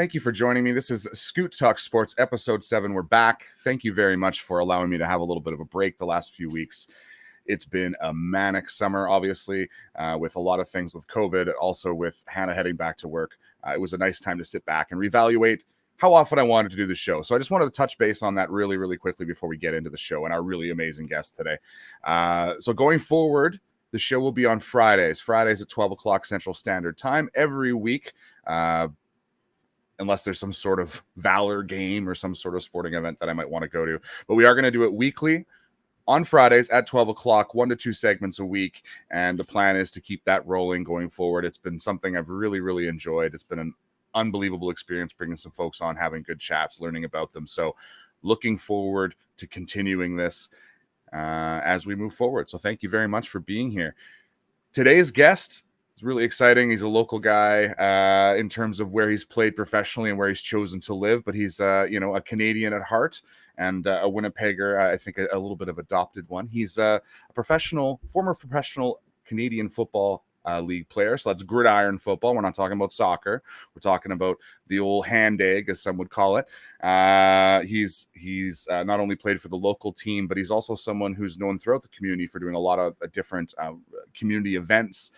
Thank you for joining me. This is Scoot Talk Sports, episode 7. We're back. Thank you very much for allowing me to have a little bit of a break the last few weeks. It's been a manic summer, obviously, with a lot of things with COVID, also with Hannah heading back to work. It was a nice time to sit back and reevaluate how often I wanted to do the show. So I just wanted to touch base on that really, really quickly before we get into the show and our really amazing guest today. So going forward, the show will be on Fridays at 12 o'clock Central Standard Time every week. Unless there's some sort of Valor game or some sort of sporting event that I might want to go to. But we are going to do it weekly on Fridays at 12 o'clock, 1 to 2 segments a week. And the plan is to keep that rolling going forward. It's been something I've really, really enjoyed. It's been an unbelievable experience bringing some folks on, having good chats, learning about them. So looking forward to continuing this as we move forward. So thank you very much for being here. Today's guest, really exciting. He's a local guy in terms of where he's played professionally and where he's chosen to live, but he's a Canadian at heart and a Winnipegger, I think a little bit of adopted one. He's a former professional Canadian football league player. So that's gridiron football. We're not talking about soccer. We're talking about the old hand egg, as some would call it. He's not only played for the local team, but he's also someone who's known throughout the community for doing a lot of different community events,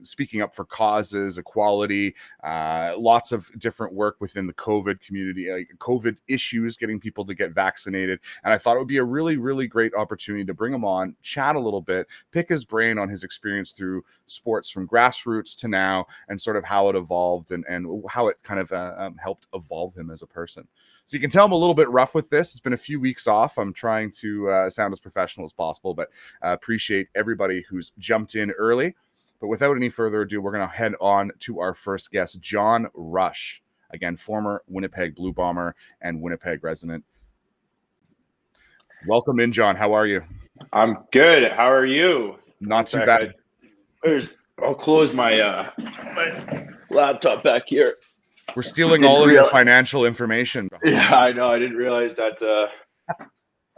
speaking up for causes, equality, lots of different work within the COVID community, like COVID issues, getting people to get vaccinated. And I thought it would be a really, really great opportunity to bring him on, chat a little bit, pick his brain on his experience through sports from grassroots to now, and sort of how it evolved and how it kind of helped evolve him as a person. So you can tell I'm a little bit rough with this. It's been a few weeks off. I'm trying to sound as professional as possible, but appreciate everybody who's jumped in early. But without any further ado, we're going to head on to our first guest, John Rush. Again, former Winnipeg Blue Bomber and Winnipeg resident. Welcome in, John. How are you? I'm good. How are you? Not too bad. I'll close my my laptop back here. We're stealing all of your financial information. Yeah, I know. I didn't realize that.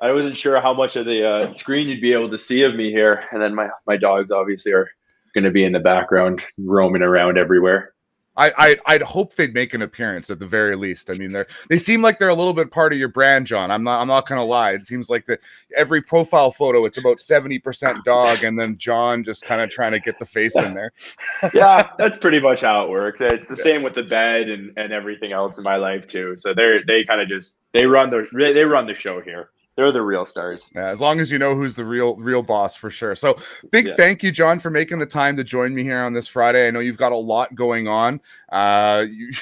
I wasn't sure how much of the screen you'd be able to see of me here. And then my dogs obviously are going to be in the background, roaming around everywhere. I'd hope they'd make an appearance at the very least. I mean, they seem like they're a little bit part of your brand, John. I'm not gonna lie. It seems like every profile photo, it's about 70% dog, and then John just kind of trying to get the face in there. Yeah, that's pretty much how it works. It's the same with the bed and everything else in my life too. So they kind of just run the show here. They're the real stars. Yeah, as long as you know who's the real boss, for sure. So big thank you, John, for making the time to join me here on this Friday. I know you've got a lot going on. You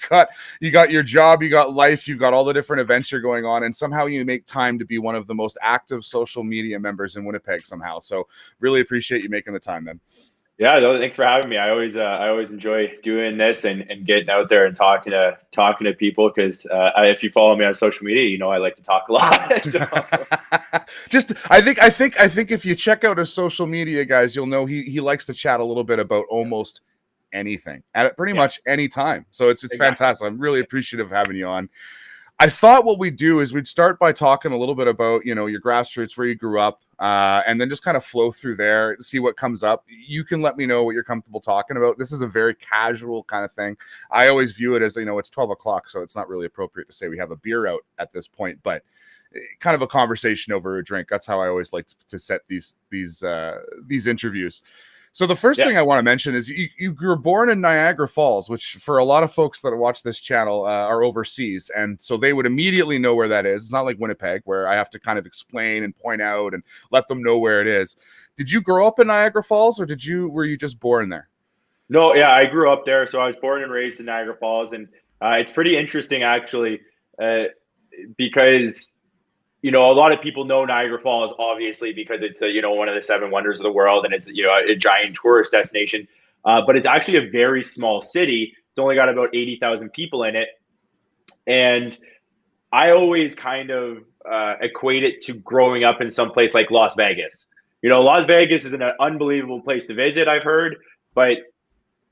got your job, you got life, you've got all the different events you're going on, and somehow you make time to be one of the most active social media members in Winnipeg somehow. So really appreciate you making the time, then. Yeah, no, thanks for having me. I always enjoy doing this and getting out there and talking to people, because if you follow me on social media, you know I like to talk a lot. So. I think if you check out his social media, guys, you'll know he likes to chat a little bit about almost anything at pretty much any time. So it's exactly. Fantastic. I'm really appreciative of having you on. I thought what we'd do is we'd start by talking a little bit about, your grassroots, where you grew up, and then just kind of flow through there, see what comes up. You can let me know what you're comfortable talking about. This is a very casual kind of thing. I always view it as, it's 12 o'clock, so it's not really appropriate to say we have a beer out at this point, but kind of a conversation over a drink. That's how I always like to set these interviews. So the first thing I want to mention is you were born in Niagara Falls, which for a lot of folks that watch this channel are overseas. And so they would immediately know where that is. It's not like Winnipeg, where I have to kind of explain and point out and let them know where it is. Did you grow up in Niagara Falls, or were you just born there? No, yeah, I grew up there. So I was born and raised in Niagara Falls. And it's pretty interesting, actually, because a lot of people know Niagara Falls, obviously, because it's one of the 7 wonders of the world, and it's a giant tourist destination. But it's actually a very small city. It's only got about 80,000 people in it, and I always kind of equate it to growing up in some place like Las Vegas. Las Vegas is an unbelievable place to visit, I've heard, but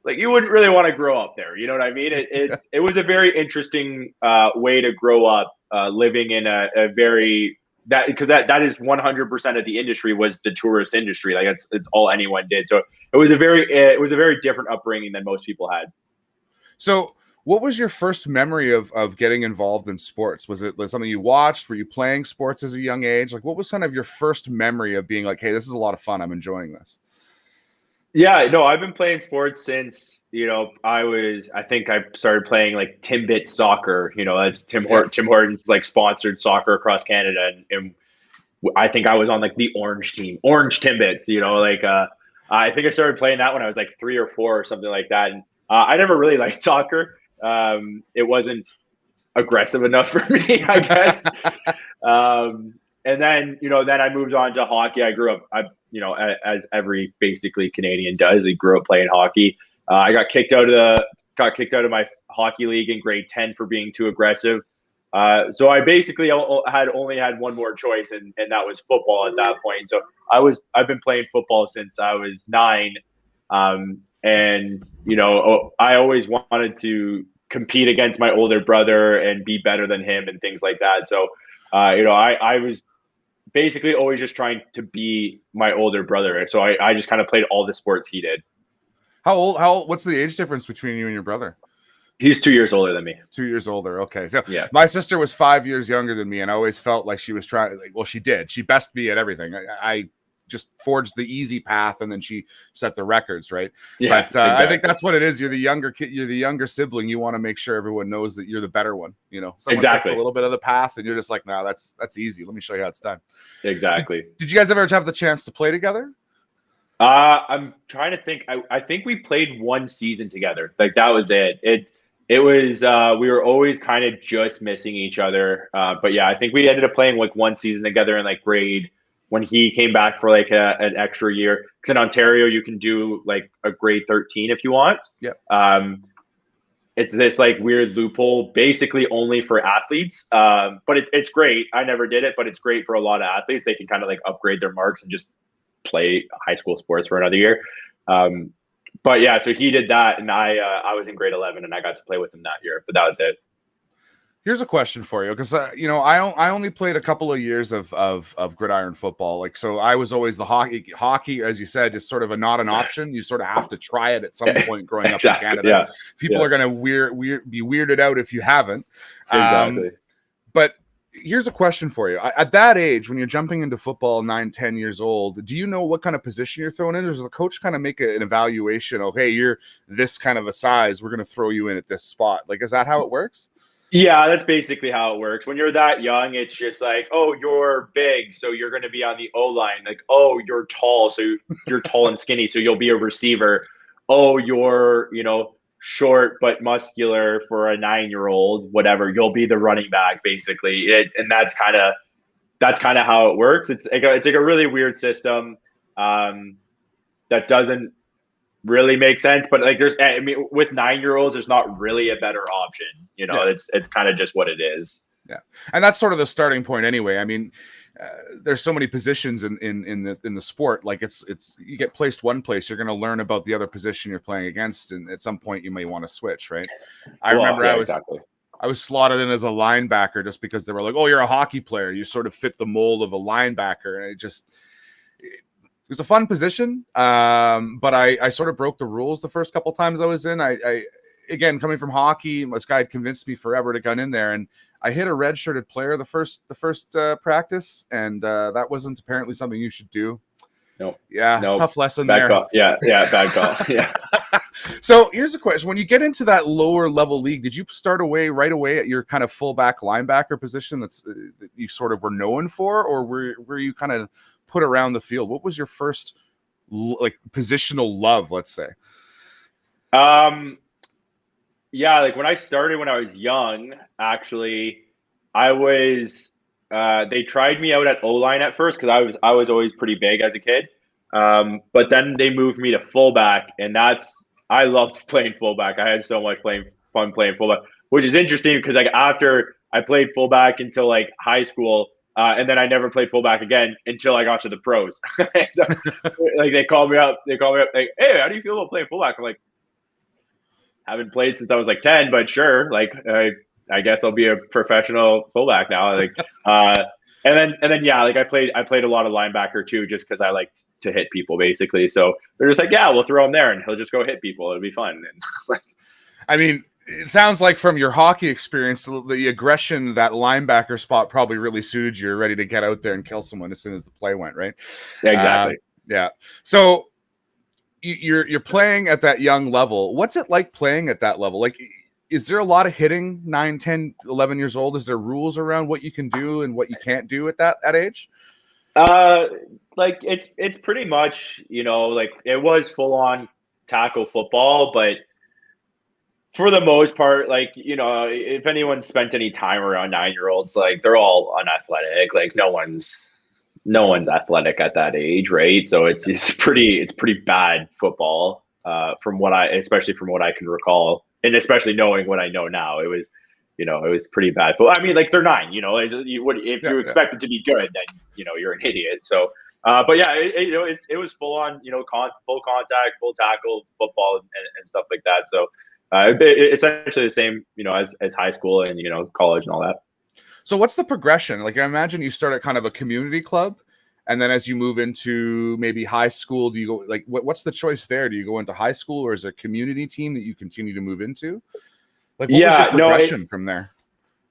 like you wouldn't really want to grow up there. You know what I mean? It was a very interesting way to grow up. Living in a very because that is 100% of the industry was the tourist industry. Like it's all anyone did. So it was a very different upbringing than most people had. So What was your first memory of getting involved in sports? Was it something you watched? Were you playing sports as a young age? Like, what was kind of your first memory of being like, hey, this is a lot of fun, I'm enjoying this? Yeah, no, I've been playing sports since, I think I started playing like Timbit soccer. That's Tim Hortons like sponsored soccer across Canada. And I think I was on like the orange team, orange Timbits, I think I started playing that when I was like 3 or 4 or something like that. And I never really liked soccer. It wasn't aggressive enough for me, I guess. And then, then I moved on to hockey. I grew up, as every basically Canadian does, I grew up playing hockey. I got kicked out of my hockey league in grade 10 for being too aggressive. So I basically had only had one more choice, and that was football at that point. So I've been playing football since I was 9. And, I always wanted to compete against my older brother and be better than him and things like that. So, I was basically always just trying to be my older brother. So I just kind of played all the sports he did. How old, what's the age difference between you and your brother? He's 2 years older than me. 2 years older. Okay. So yeah, my sister was 5 years younger than me, and I always felt like she was trying, well, she did. She bested me at everything. I just forged the easy path, and then she set the records, right? Yeah, but exactly. I think that's what it is. You're the younger kid, you're the younger sibling. You want to make sure everyone knows that you're the better one. Someone exactly. took a little bit of the path, and you're just like, no, that's easy. Let me show you how it's done. Exactly. Did you guys ever have the chance to play together? I'm trying to think. I think we played one season together. Like that was it. It was we were always kind of just missing each other. But yeah, I think we ended up playing like one season together in like grade when he came back for like an extra year. Because in Ontario, you can do like a grade 13 if you want. Yeah. It's this like weird loophole, basically only for athletes. But it's great. I never did it, but it's great for a lot of athletes. They can kind of like upgrade their marks and just play high school sports for another year. But yeah, so he did that, and I was in grade 11, and I got to play with him that year. But that was it. Here's a question for you, because I only played a couple of years of gridiron football. Like, so I was always the hockey, as you said, is sort of not an option. You sort of have to try it at some point growing up in Canada. Yeah. People are going to be weirded out if you haven't. Exactly. But here's a question for you. At that age, when you're jumping into football, 9-10 years old, do you know what kind of position you're thrown in? Does the coach kind of make an evaluation? Okay, you're this kind of a size, we're going to throw you in at this spot. Like, is that how it works? Yeah, that's basically how it works. When you're that young, it's just like, oh, you're big, so you're going to be on the O-line. Like, oh, you're tall, so you're tall and skinny, so you'll be a receiver. Oh, you're, short but muscular for a 9-year-old, whatever. You'll be the running back, basically. And that's kind of how it works. It's like a really weird system that doesn't really make sense, but like with 9-year-olds, there's not really a better option. It's kind of just what it is. Yeah, and that's sort of the starting point anyway. I mean, there's so many positions in the sport. Like it's you get placed one place, you're going to learn about the other position you're playing against, and at some point you may want to switch, right? I remember I was slotted in as a linebacker just because they were like, "Oh, you're a hockey player. You sort of fit the mold of a linebacker," and it was a fun position, but I sort of broke the rules the first couple times I was in. I again, coming from hockey, this guy had convinced me forever to get in there, and I hit a red-shirted player the first practice, and that wasn't apparently something you should do. Nope. Yeah, nope. Tough lesson bad there. Call. Yeah, bad call. Yeah. So here's a question: when you get into that lower level league, did you start right away at your kind of fullback linebacker position that you sort of were known for, or were you kind of put around the field? What was your first like positional love, let's say? Yeah, like when I started when I was young, actually, I was they tried me out at O-line at first because I was always pretty big as a kid. But then they moved me to fullback, and I loved playing fullback. I had so much fun playing fullback, which is interesting because like after I played fullback until like high school, and then I never played fullback again until I got to the pros. Like they called me up like, "Hey, how do you feel about playing fullback?" I'm like, haven't played since I was like 10, but sure. Like, I guess I'll be a professional fullback now. Like, and then yeah, like I played a lot of linebacker too, just because I like to hit people basically. So they're just like, yeah, we'll throw him there and he'll just go hit people. It'll be fun. And I mean, it sounds like from your hockey experience, the aggression, that linebacker spot probably really suited you. You're ready to get out there and kill someone as soon as the play went, right? Yeah, exactly. Yeah. So you're playing at that young level. What's it like playing at that level? Like, is there a lot of hitting 9, 10, 11 years old? Is there rules around what you can do and what you can't do at that age? Like it's pretty much, like it was full on tackle football, but for the most part, like, if anyone spent any time around 9-year-olds, like they're all unathletic. Like no one's athletic at that age, right? So it's pretty bad football, especially from what I can recall, and especially knowing what I know now. It was pretty bad. I mean, like they're 9, if you expect it to be good, then you're an idiot. So, but yeah, it was full on, full contact, full tackle football and stuff like that. So, essentially the same, as high school and college and all that. So what's the progression? Like, I imagine you start at kind of a community club, and then as you move into maybe high school, do you go like what's the choice there? Do you go into high school, or is it a community team that you continue to move into? Like, what was your progression from there?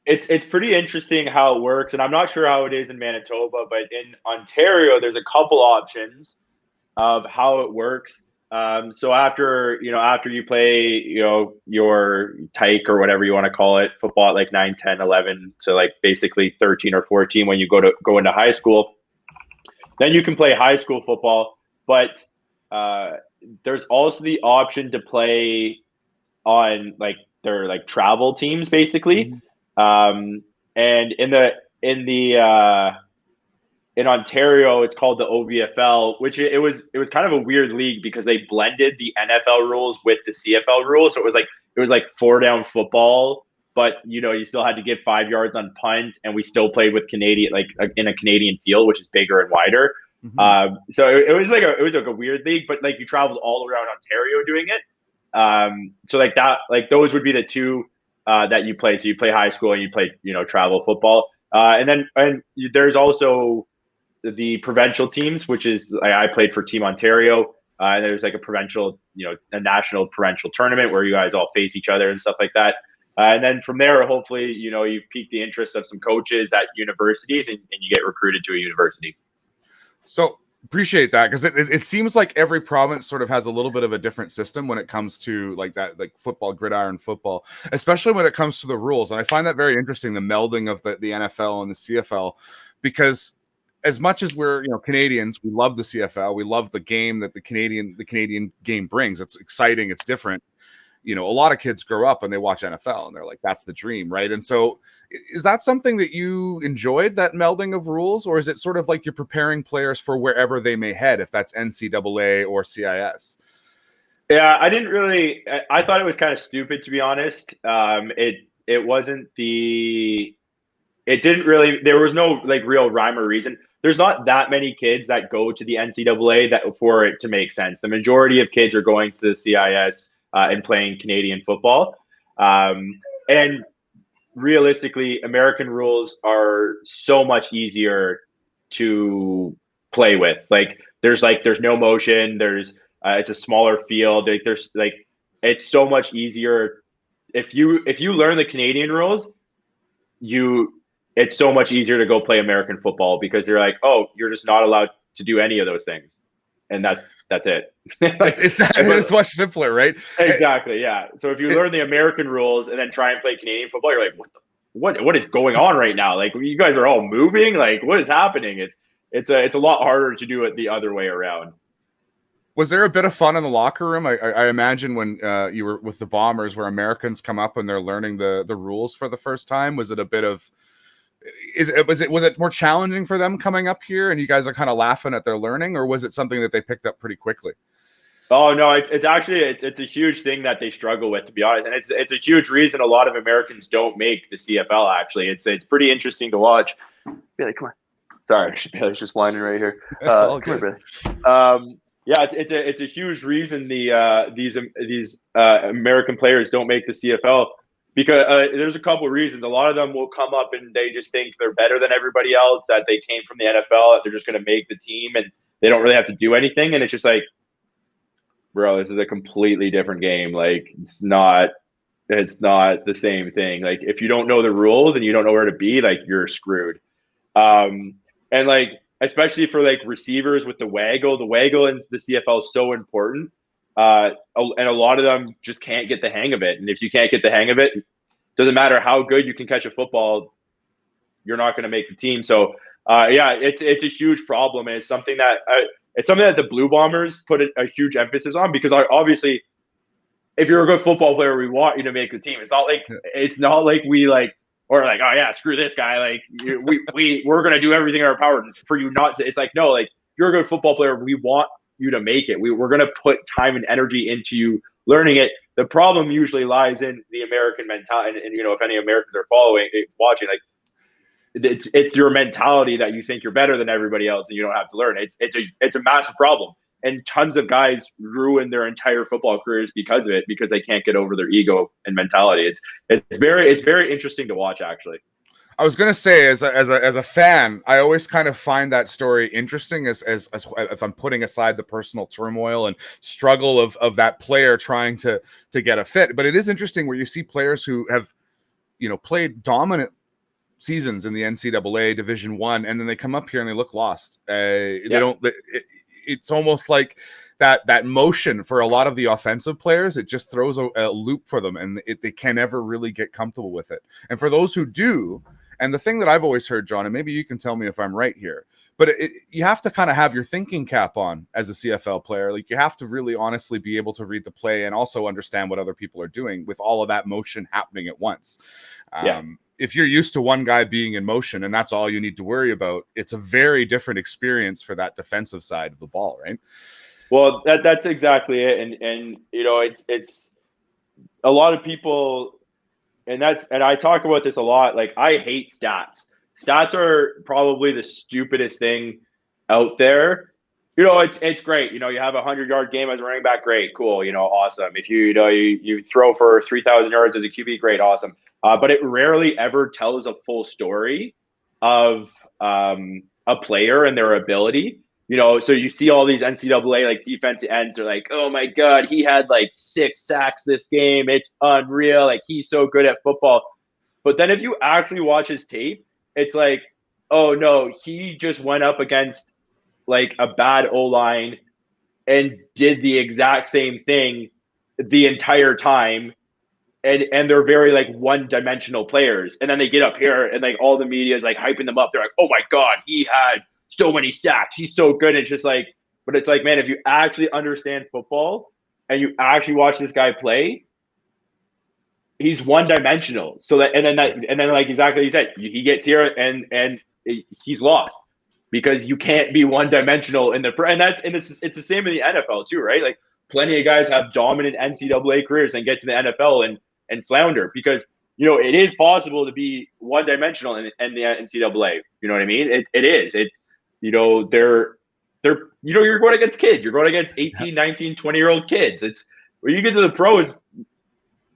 It's pretty interesting how it works, and I'm not sure how it is in Manitoba, but in Ontario, there's a couple options of how it works. So after you play, your tyke or whatever you want to call it, football at like 9, 10, 11 to like basically 13 or 14 when you go into high school, then you can play high school football. But there's also the option to play on like their like travel teams basically. And in Ontario, it's called the OVFL, which it was kind of a weird league because they blended the NFL rules with the CFL rules. So it was like 4-down football, but you still had to give 5 yards on punt, and we still played with Canadian, like in a Canadian field, which is bigger and wider. So it was like a weird league, but like you traveled all around Ontario doing it. So like that, like those would be the two that you play. So you play high school and you play travel football, and there's also the provincial teams, which is I played for Team Ontario. And there's like a provincial, a national provincial tournament where you guys all face each other and stuff like that. And then from there, hopefully, you've piqued the interest of some coaches at universities and you get recruited to a university. So appreciate that, because it seems like every province sort of has a little bit of a different system when it comes to like that, like football, gridiron football, especially when it comes to the rules. And I find that very interesting, the melding of the NFL and the CFL, because as much as we're Canadians, we love the CFL, we love the game that the Canadian game brings. It's exciting, it's different. A lot of kids grow up and they watch NFL and they're like, that's the dream, right? And so is that something that you enjoyed, that melding of rules, or is it sort of like you're preparing players for wherever they may head, if that's NCAA or CIS? Yeah, I thought it was kind of stupid, to be honest. It wasn't it didn't really, there was no like real rhyme or reason. There's not that many kids that go to the NCAA that for it to make sense. The majority of kids are going to the CIS and playing Canadian football. And realistically, American rules are so much easier to play with. Like there's no motion. It's a smaller field. It's so much easier. If you learn the Canadian rules, it's so much easier to go play American football because they're like, oh, you're just not allowed to do any of those things. And that's it. It's much simpler, right? Exactly. Yeah. So if you learn the American rules and then try and play Canadian football, you're like, what is going on right now? Like you guys are all moving. Like what is happening? It's a lot harder to do it the other way around. Was there a bit of fun in the locker room? I imagine when you were with the Bombers, where Americans come up and they're learning the rules for the first time. Was it a bit of was it more challenging for them coming up here and you guys are kind of laughing at their learning, or was it something that they picked up pretty quickly? Oh no, it's actually it's a huge thing that they struggle with, to be honest, and it's a huge reason a lot of Americans don't make the CFL. Actually, it's pretty interesting to watch. Bailey, come on. Sorry, Bailey's just whining right here. Come here, Bailey. Yeah, it's a huge reason these American players don't make the CFL. Because there's a couple of reasons. A lot of them will come up and they just think they're better than everybody else, that they came from the NFL, that they're just going to make the team and they don't really have to do anything. And it's just like, bro, this is a completely different game. Like it's not It's not the same thing. Like if you don't know the rules and you don't know where to be, like you're screwed. And like especially for like receivers with the waggle in the CFL is so important. And a lot of them just can't get the hang of it. And if you can't get the hang of it, doesn't matter how good you can catch a football, you're not going to make the team. So yeah, it's a huge problem, and it's something that the Blue Bombers put a huge emphasis on, because obviously, if you're a good football player, we want you to make the team. It's not like we like, or like, oh yeah, screw this guy. Like we're gonna do everything in our power for you not to. It's like, no, like if you're a good football player, we want you to make it. We're gonna put time and energy into you learning it. The problem usually lies in the American mentality, and if any Americans are watching, like it's your mentality that you think you're better than everybody else and you don't have to learn. It's a massive problem. And tons of guys ruin their entire football careers because of it, because they can't get over their ego and mentality. It's very interesting to watch, actually. I was gonna say, as a fan, I always kind of find that story interesting, as if I'm putting aside the personal turmoil and struggle of that player trying to get a fit. But it is interesting where you see players who have played dominant seasons in the NCAA Division I, and then they come up here and they look lost. They don't. It's almost like that motion for a lot of the offensive players. It just throws a loop for them, and they can never really get comfortable with it. And for those who do, and the thing that I've always heard, John, and maybe you can tell me if I'm right here, but you have to kind of have your thinking cap on as a CFL player. Like you have to really honestly be able to read the play and also understand what other people are doing with all of that motion happening at once. If you're used to one guy being in motion and that's all you need to worry about, it's a very different experience for that defensive side of the ball, right? Well, that's exactly it. And it's a lot of people, and I talk about this a lot. Like I hate stats. Stats are probably the stupidest thing out there. It's great. You have a 100-yard game as a running back, great, cool, awesome. If you throw for 3,000 yards as a QB, great, awesome. But it rarely ever tells a full story of a player and their ability. So you see all these NCAA like defensive ends are like, oh my God, he had like 6 sacks this game. It's unreal. Like he's so good at football. But then if you actually watch his tape, it's like, oh no, he just went up against like a bad O-line and did the exact same thing the entire time. And they're very like one-dimensional players. And then they get up here and like all the media is like hyping them up. They're like, oh my God, he had so many sacks. He's so good. It's just like, but it's like, man, if you actually understand football and you actually watch this guy play, he's one-dimensional. So that, and then like exactly like you said, he gets here and he's lost because you can't be one-dimensional and it's the same in the NFL too, right? Like plenty of guys have dominant NCAA careers and get to the NFL and flounder because it is possible to be one-dimensional in the NCAA. You know what I mean? It is. You're going against kids. You're going against 18, 19, 20-year-old kids. It's when you get to the pros,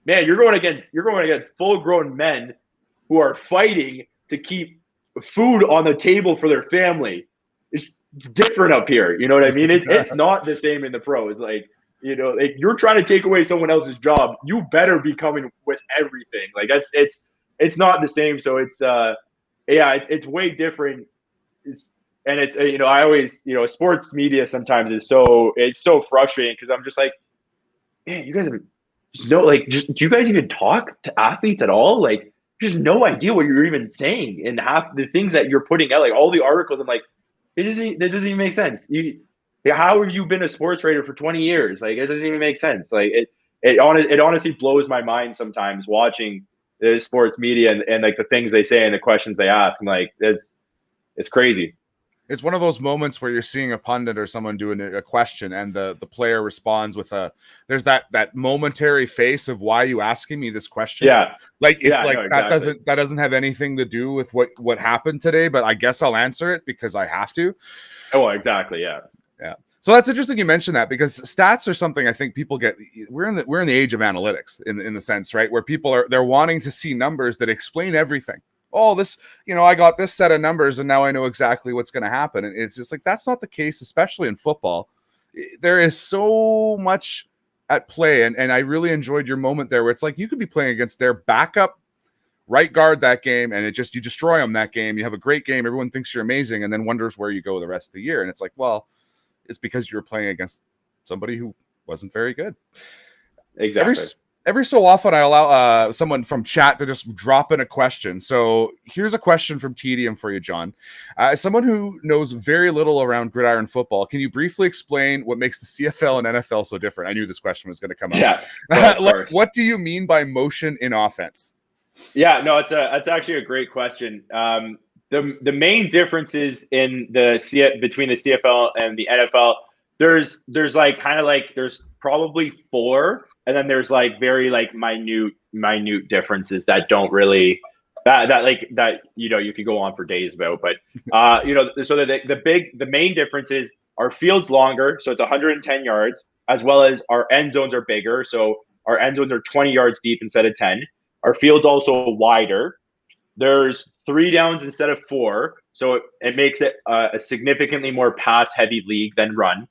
man, you're going against full-grown men who are fighting to keep food on the table for their family. It's different up here. You know what I mean? It's not the same in the pros. Like, if you're trying to take away someone else's job, you better be coming with everything. Like it's not the same. So it's way different. I always, sports media sometimes it's so frustrating because I'm just like, man, you guys have do you guys even talk to athletes at all? Like, there's no idea what you're even saying, and half the things that you're putting out, like all the articles, I'm like, that doesn't even make sense. How have you been a sports writer for 20 years? Like, it doesn't even make sense. Like, it honestly blows my mind sometimes watching the sports media and like the things they say and the questions they ask. I'm like, it's crazy. It's one of those moments where you're seeing a pundit or someone doing a question and the player responds with there's that momentary face of why are you asking me this question? Yeah. Like it's exactly. that doesn't have anything to do with what happened today, but I guess I'll answer it because I have to. Oh, exactly. Yeah. Yeah. So that's interesting you mentioned that because stats are something I think people get. We're in the age of analytics in the sense, right, where people they're wanting to see numbers that explain everything. Oh, this, I got this set of numbers and now I know exactly what's going to happen. And it's just like, that's not the case, especially in football. There is so much at play. And I really enjoyed your moment there where it's like you could be playing against their backup right guard that game, and you destroy them that game. You have a great game. Everyone thinks you're amazing, and then wonders where you go the rest of the year. And it's like, well, it's because you were playing against somebody who wasn't very good. Exactly. Every so often, I allow someone from chat to just drop in a question. So here's a question from Tedium for you, John. As someone who knows very little around gridiron football, can you briefly explain what makes the CFL and NFL so different? I knew this question was going to come up. Yeah, like, what do you mean by motion in offense? Yeah, no, it's actually a great question. The main differences in between the CFL and the NFL, there's like there's probably four, and then there's like very like minute differences that don't really that you could go on for days about. But so the main differences are fields longer, so it's 110 yards, as well as our end zones are bigger, so our end zones are 20 yards deep instead of 10. Our field's also wider. There's 3 downs instead of 4, so it makes it a significantly more pass-heavy league than run,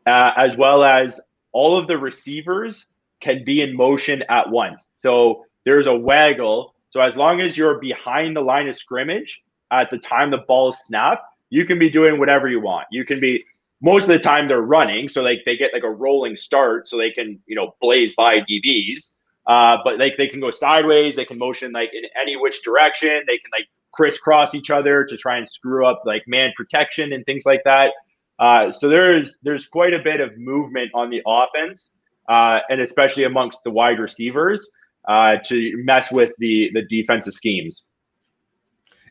as well as all of the receivers can be in motion at once. So there's a waggle. So as long as you're behind the line of scrimmage at the time the ball is snapped, you can be doing whatever you want. You can be most of the time they're running, so like they get like a rolling start, so they can blaze by DBs. But like they can go sideways, they can motion like in any which direction, they can like crisscross each other to try and screw up like man protection and things like that. So there's quite a bit of movement on the offense, and especially amongst the wide receivers to mess with the defensive schemes.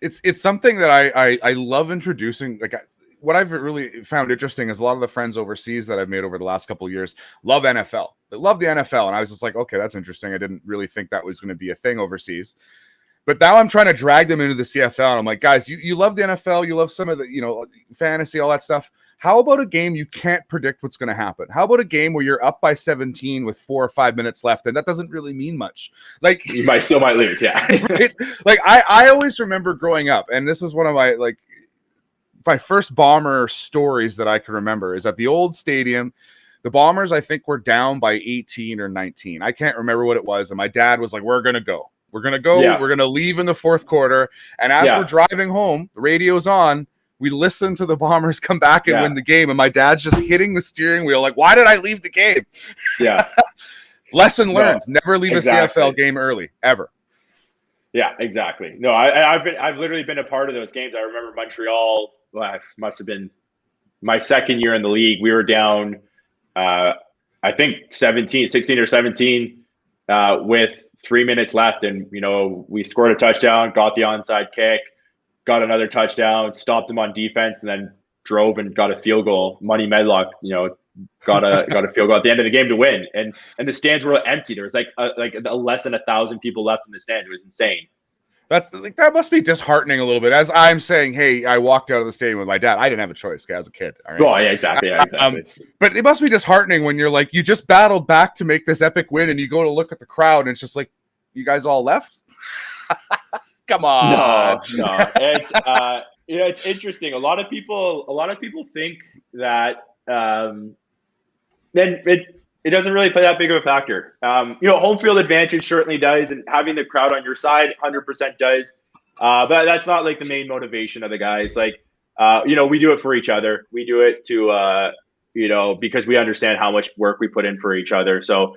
It's something that I love introducing. Like what I've really found interesting is a lot of the friends overseas that I've made over the last couple of years love NFL. They love the NFL. And I was just like, okay, that's interesting. I didn't really think that was going to be a thing overseas. But now I'm trying to drag them into the CFL. And I'm like, guys, you love the NFL. You love some of the, fantasy, all that stuff. How about a game you can't predict what's going to happen? How about a game where you're up by 17 with 4 or 5 minutes left? And that doesn't really mean much. Like you might lose. Yeah. Right? Like I always remember growing up, and this is one of my first Bomber stories that I can remember is at the old stadium. The Bombers, I think, were down by 18 or 19. I can't remember what it was. And my dad was like, we're going to go. We're going to go. Yeah. We're going to leave in the fourth quarter. And as we're driving home, the radio's on. We listen to the Bombers come back and win the game. And my dad's just hitting the steering wheel like, why did I leave the game? Yeah. Lesson learned. Never leave a CFL game early, ever. Yeah, exactly. No, I've literally been a part of those games. I remember Montreal. Well, it must have been my second year in the league. We were down, I think 16 or 17 with 3 minutes left. And, we scored a touchdown, got the onside kick, got another touchdown, stopped them on defense, and then drove and got a field goal. Money Medlock, got a field goal at the end of the game to win. And the stands were empty. There was like less than 1,000 people left in the stands. It was insane. That must be disheartening a little bit. As I'm saying, hey, I walked out of the stadium with my dad. I didn't have a choice as a kid. All right? Oh, yeah, exactly. Yeah, exactly. But it must be disheartening when you're like, you just battled back to make this epic win, and you go to look at the crowd, and it's just like, you guys all left? Come on. No. It's it's interesting. A lot of people think that then it doesn't really play that big of a factor. Home field advantage certainly does, and having the crowd on your side 100% does. But that's not like the main motivation of the guys. Like, we do it for each other. We do it to, because we understand how much work we put in for each other. So,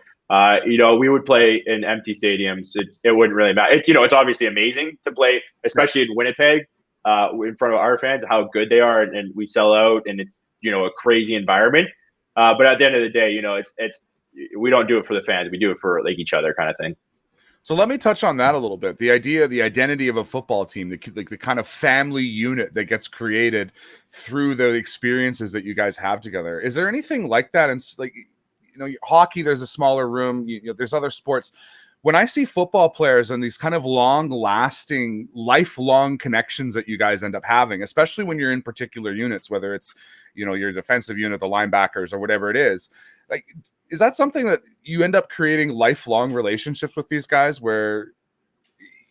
we would play in empty stadiums. It wouldn't really matter. It's obviously amazing to play, especially in Winnipeg, in front of our fans, how good they are, and we sell out, and it's, a crazy environment. But at the end of the day, it's we don't do it for the fans. We do it for like each other kind of thing. So let me touch on that a little bit. The identity of a football team, the kind of family unit that gets created through the experiences that you guys have together. Is there anything like that? And hockey, there's a smaller room. There's other sports. When I see football players and these kind of long-lasting, lifelong connections that you guys end up having, especially when you're in particular units, whether it's, your defensive unit, the linebackers, or whatever it is, like, is that something that you end up creating lifelong relationships with these guys where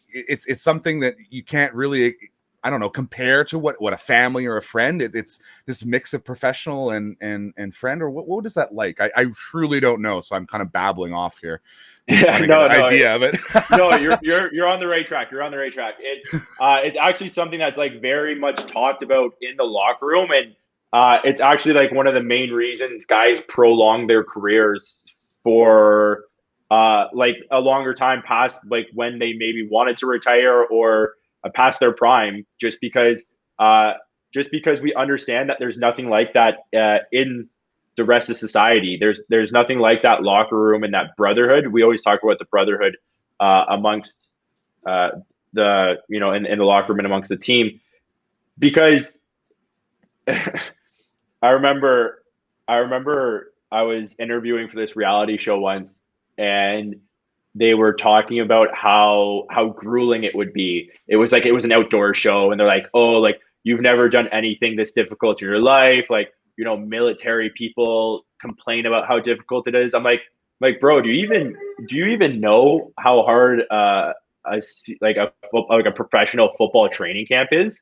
it's something that you can't really I don't know, compare to what a family or a friend? It's this mix of professional and friend, or what is that like? I truly don't know, so I'm kind of babbling off here. Yeah, no, Idea of it. No, you're on the right track. You're on the right track. It's actually something that's like very much talked about in the locker room, and it's actually like one of the main reasons guys prolong their careers for like a longer time past like when they maybe wanted to retire or past their prime, just because we understand that there's nothing like that in the rest of society. There's nothing like that locker room and that brotherhood. We always talk about the brotherhood amongst the in the locker room and amongst the team, because I remember I was interviewing for this reality show once, and they were talking about how grueling it would be. It was an outdoor show, and they're like, "Oh, like you've never done anything this difficult in your life." Like, military people complain about how difficult it is. I'm like, bro, do you even know how hard a professional football training camp is?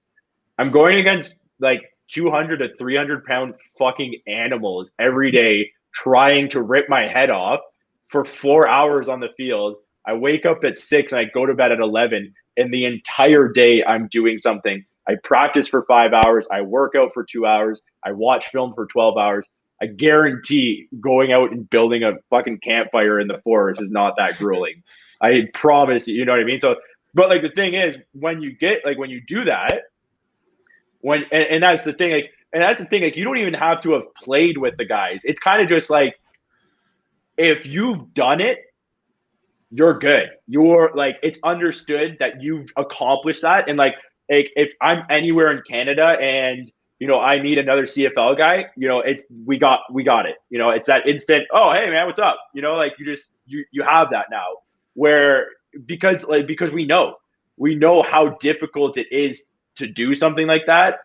I'm going against like 200 to 300 pound fucking animals every day, trying to rip my head off for 4 hours on the field. I wake up at 6 and I go to bed at 11, and the entire day I'm doing something. I practice for 5 hours. I work out for 2 hours. I watch film for 12 hours. I guarantee going out and building a fucking campfire in the forest is not that grueling. I promise you, you know what I mean? So, but like the thing is, when you do that, and that's the thing, like you don't even have to have played with the guys. It's kind of just like, if you've done it, you're good. You're like, it's understood that you've accomplished that. And like if I'm anywhere in Canada and I meet another CFL guy, it's we got it. It's that instant, oh hey man, what's up? Like you have that now, where because we know how difficult it is to do something like that.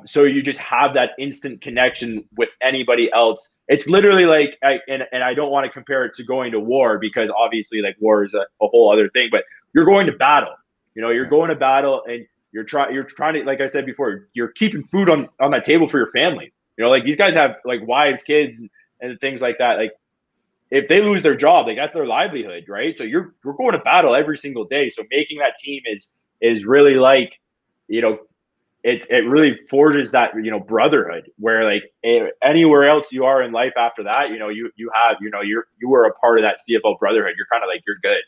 So you just have that instant connection with anybody else. It's literally like, and I don't want to compare it to going to war, because obviously like war is a whole other thing, but you're going to battle, you're going to battle, and you're trying to, like I said before, you're keeping food on that table for your family. Like these guys have like wives, kids, and things like that. Like if they lose their job, like that's their livelihood, right? So you're going to battle every single day. So making that team is really like, it really forges that brotherhood, where like anywhere else you are in life after that, you were a part of that CFL brotherhood. You're kind of like, you're good.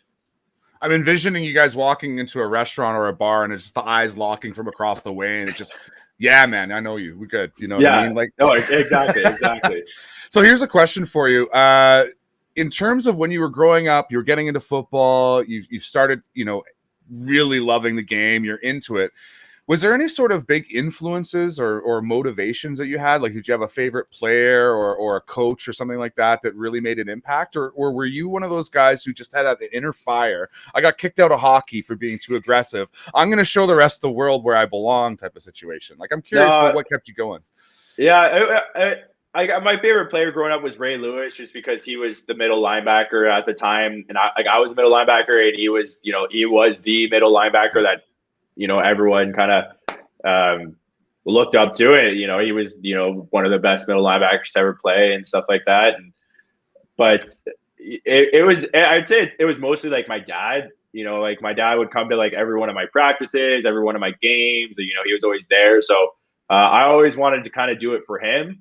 I'm envisioning you guys walking into a restaurant or a bar, and it's just the eyes locking from across the way, and it just, yeah, man, I know you. We good. You know what I mean? Like, no, exactly. So here's a question for you. In terms of when you were growing up, you were getting into football, you started, really loving the game, you're into it. Was there any sort of big influences or motivations that you had? Like, did you have a favorite player or a coach or something like that really made an impact? Or were you one of those guys who just had that inner fire? I got kicked out of hockey for being too aggressive. I'm going to show the rest of the world where I belong type of situation. Like, I'm curious what kept you going. Yeah, my favorite player growing up was Ray Lewis, just because he was the middle linebacker at the time. And I was a middle linebacker, and he was the middle linebacker that, everyone kind of looked up to it. He was, one of the best middle linebackers to ever play and stuff like that. But I'd say it was mostly like my dad. Like my dad would come to like every one of my practices, every one of my games. He was always there. So I always wanted to kind of do it for him,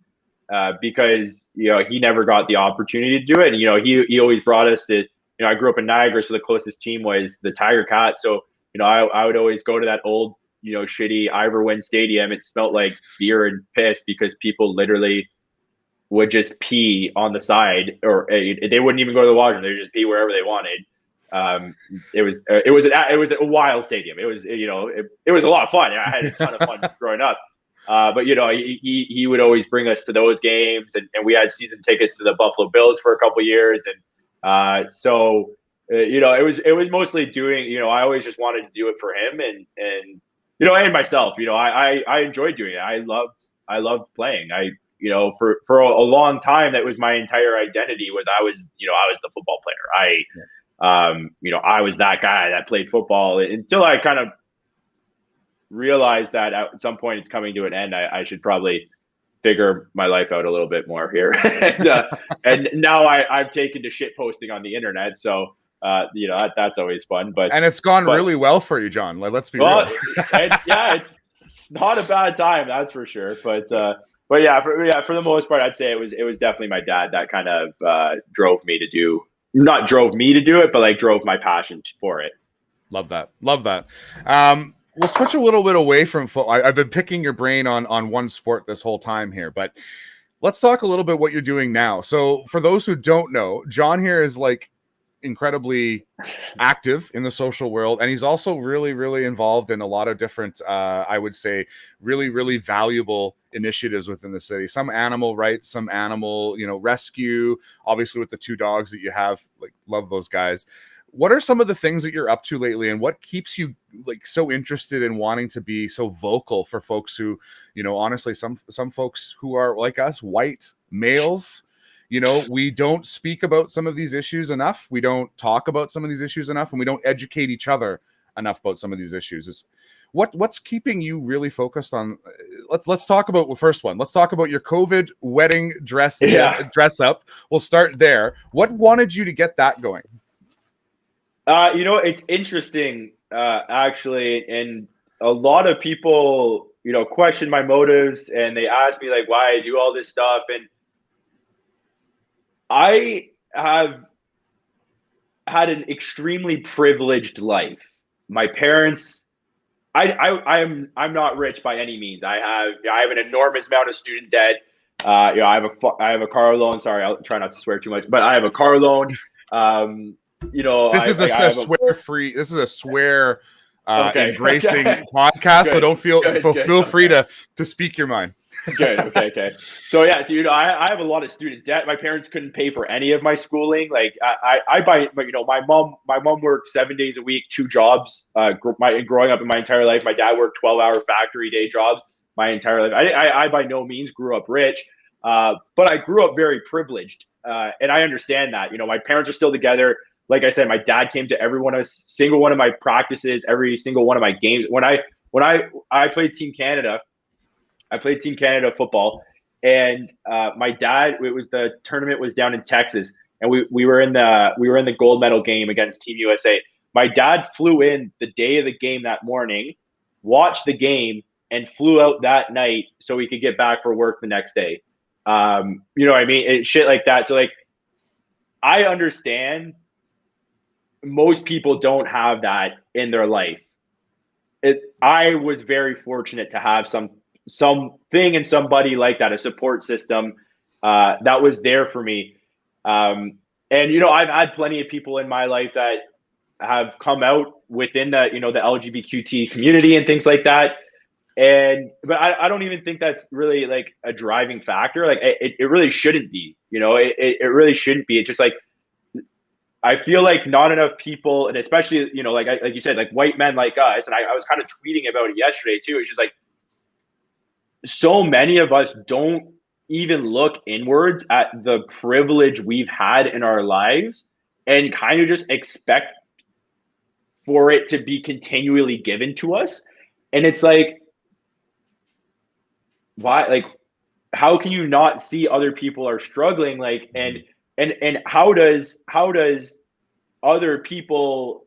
because he never got the opportunity to do it. And he always brought us to. I grew up in Niagara, so the closest team was the Tiger Cats. So I would always go to that old, shitty Iverwin Stadium. It smelled like beer and piss, because people literally would just pee on the side, or they wouldn't even go to the washroom. They would just pee wherever they wanted. It was a wild stadium. It was, it was a lot of fun. I had a ton of fun growing up. But he would always bring us to those games, and we had season tickets to the Buffalo Bills for a couple of years, and so. It was mostly doing, I always just wanted to do it for him and myself. I enjoyed doing it. I loved playing. For a long time, that was my entire identity, was I was the football player. I was that guy that played football until I kind of realized that at some point it's coming to an end. I should probably figure my life out a little bit more here. And now I've taken to shit posting on the internet. So, that's always fun. And it's gone but really well for you, John. Like, let's be well, real. it's not a bad time, that's for sure. But yeah, for the most part, I'd say it was definitely my dad that kind of drove me to do, not drove me to do it, but like drove my passion for it. Love that. Love that. We'll switch a little bit away from football. I've been picking your brain on one sport this whole time here, but let's talk a little bit what you're doing now. So for those who don't know, John here is like incredibly active in the social world, and he's also really, really involved in a lot of different, I would say, really, really valuable initiatives within the city. Some animal rights, some animal, rescue. Obviously, with the 2 dogs that you have, like, love those guys. What are some of the things that you're up to lately, and what keeps you like so interested in wanting to be so vocal for folks who, honestly, some folks who are like us, white males, we don't speak about some of these issues enough. We don't talk about some of these issues enough, and we don't educate each other enough about some of these issues. What's keeping you really focused on? Let's talk about the first one. Let's talk about your COVID wedding dress up. We'll start there. What wanted you to get that going? It's interesting, actually, and a lot of people, question my motives, and they ask me like why I do all this stuff, and I have had an extremely privileged life. My parents, I'm not rich by any means. I have an enormous amount of student debt. I have a car loan. Sorry, I'll try not to swear too much, but I have a car loan. This is a swear-free. This is a swear embracing podcast. Good. So don't feel free to speak your mind. Good. Okay. So yeah, I have a lot of student debt. My parents couldn't pay for any of my schooling. Like I buy, but my mom worked 7 days a week, 2 jobs. Growing up in my entire life, my dad worked 12-hour factory day jobs my entire life. I by no means grew up rich, but I grew up very privileged, and I understand that. My parents are still together. Like I said, my dad came to single one of my practices, every single one of my games. When I played Team Canada. I played Team Canada football, and my dad. The tournament was down in Texas, and we were in the gold medal game against Team USA. My dad flew in the day of the game that morning, watched the game, and flew out that night so he could get back for work the next day. You know what I mean? Shit like that. So like, I understand most people don't have that in their life. I was very fortunate to have something and somebody like that, a support system that was there for me. And I've had plenty of people in my life that have come out within the the LGBTQ community and things like that. But I don't even think that's really like a driving factor. Like it really shouldn't be. It really shouldn't be. It's just like, I feel like not enough people, and especially like you said, like white men like us, and I was kind of tweeting about it yesterday too. It's just like, so many of us don't even look inwards at the privilege we've had in our lives and kind of just expect for it to be continually given to us. And it's like, why? Like, how can you not see other people are struggling? Like, and how does other people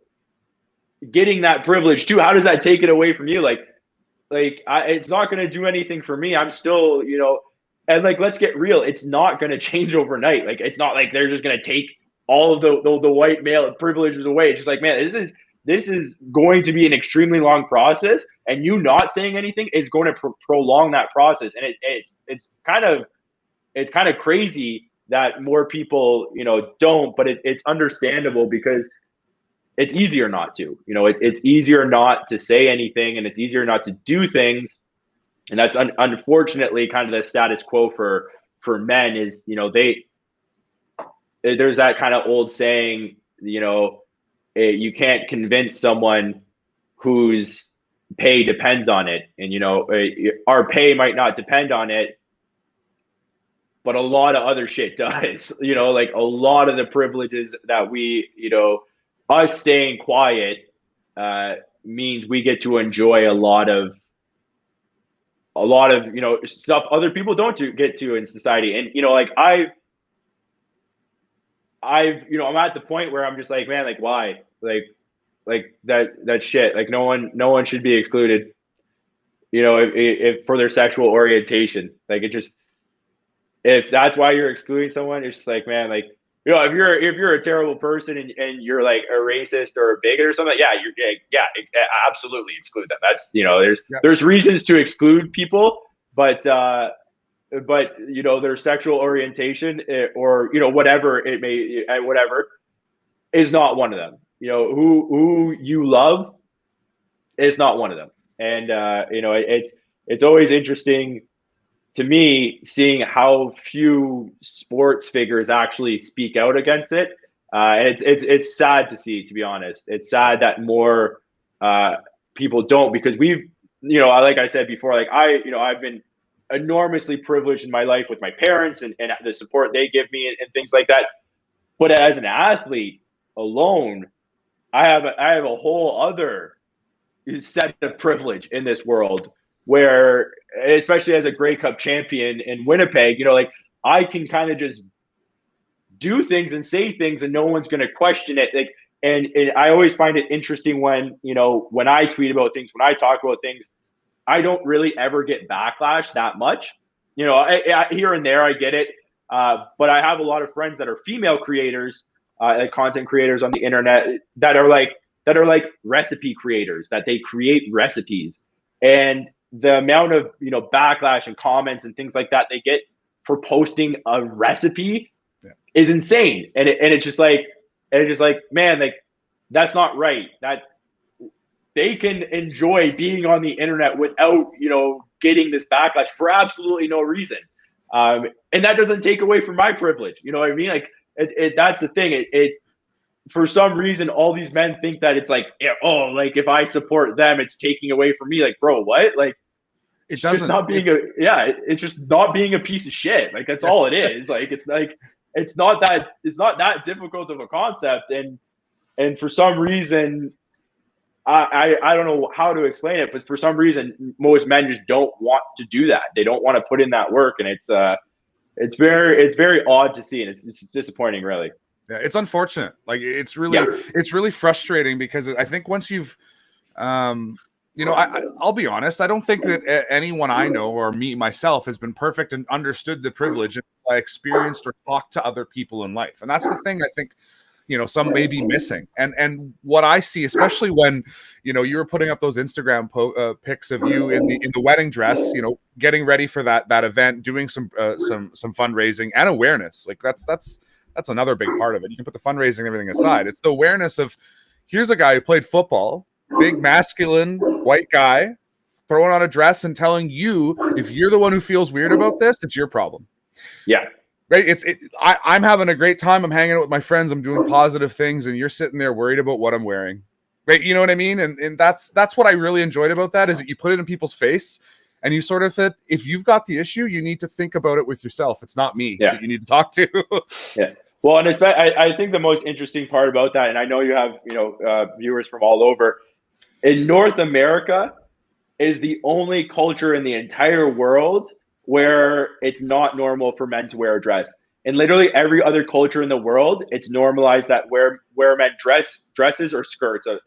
getting that privilege too, how does that take it away from you? It's not going to do anything for me. I'm still, and like, let's get real. It's not going to change overnight. Like, it's not like they're just going to take all of the white male privileges away. It's just like, man, this is going to be an extremely long process, and you not saying anything is going to prolong that process. And it's kind of crazy that more people, don't, but it's understandable because it's easier not to. It's easier not to say anything, and it's easier not to do things. And that's unfortunately kind of the status quo for men is, there's that kind of old saying, you can't convince someone whose pay depends on it. And, our pay might not depend on it, but a lot of other shit does. Like a lot of the privileges that we, us staying quiet means we get to enjoy a lot of stuff other people don't get to in society. And like I'm at the point where I'm just like, man, like why, like that shit, like no one should be excluded, if for their sexual orientation. Like, it just, if that's why you're excluding someone, it's just like, man, like, if you're a terrible person and you're like a racist or a bigot or something, absolutely exclude them. That's, there's reasons to exclude people, but their sexual orientation, or whatever it may, whatever, is not one of them. Who you love is not one of them. And it's always interesting to me seeing how few sports figures actually speak out against it. And it's sad to see, to be honest. It's sad that more people don't, because we've, like I said before, like I've been enormously privileged in my life with my parents and the support they give me and things like that. But as an athlete alone, I have a whole other set of privilege in this world, where, especially as a Grey Cup champion in Winnipeg, like I can kind of just do things and say things and no one's going to question it. Like, and I always find it interesting when, when I tweet about things, when I talk about things, I don't really ever get backlash that much. I here and there I get it. But I have a lot of friends that are female creators, like content creators on the internet, that are like recipe creators, that they create recipes. And the amount of, backlash and comments and things like that they get for posting a recipe is insane. And it's just like, man, like, that's not right. That they can enjoy being on the internet without, getting this backlash for absolutely no reason. And that doesn't take away from my privilege. You know what I mean? Like, that's the thing. It's for some reason, all these men think that it's like, like if I support them, it's taking away from me. Like, bro, what? Like, it's just not being it's just not being a piece of shit. Like, that's all it is. Like, it's not that difficult of a concept. And for some reason, I don't know how to explain it, but for some reason, most men just don't want to do that. They don't want to put in that work. And it's very odd to see. And it's disappointing, really. Yeah, it's unfortunate. Like, it's really frustrating, because I think once you've, I'll be honest, I don't think that anyone I know, or me myself, has been perfect and understood the privilege I experienced or talked to other people in life. And that's the thing I think, some may be missing. And what I see, especially when, you were putting up those Instagram pics of you in the wedding dress, getting ready for that event, doing some fundraising and awareness. Like, that's another big part of it. You can put the fundraising and everything aside. It's the awareness of, here's a guy who played football, big masculine white guy, throwing on a dress and telling you, if you're the one who feels weird about this, it's your problem. Yeah. Right. I'm having a great time. I'm hanging out with my friends. I'm doing positive things. And you're sitting there worried about what I'm wearing. Right. You know what I mean? And that's what I really enjoyed about that, is that you put it in people's face. And you sort of said, if you've got the issue, you need to think about it with yourself. It's not me that you need to talk to. Yeah. Well, and I think the most interesting part about that, and I know you have, viewers from all over, in North America is the only culture in the entire world where it's not normal for men to wear a dress. In literally every other culture in the world, it's normalized that where men dresses or skirts or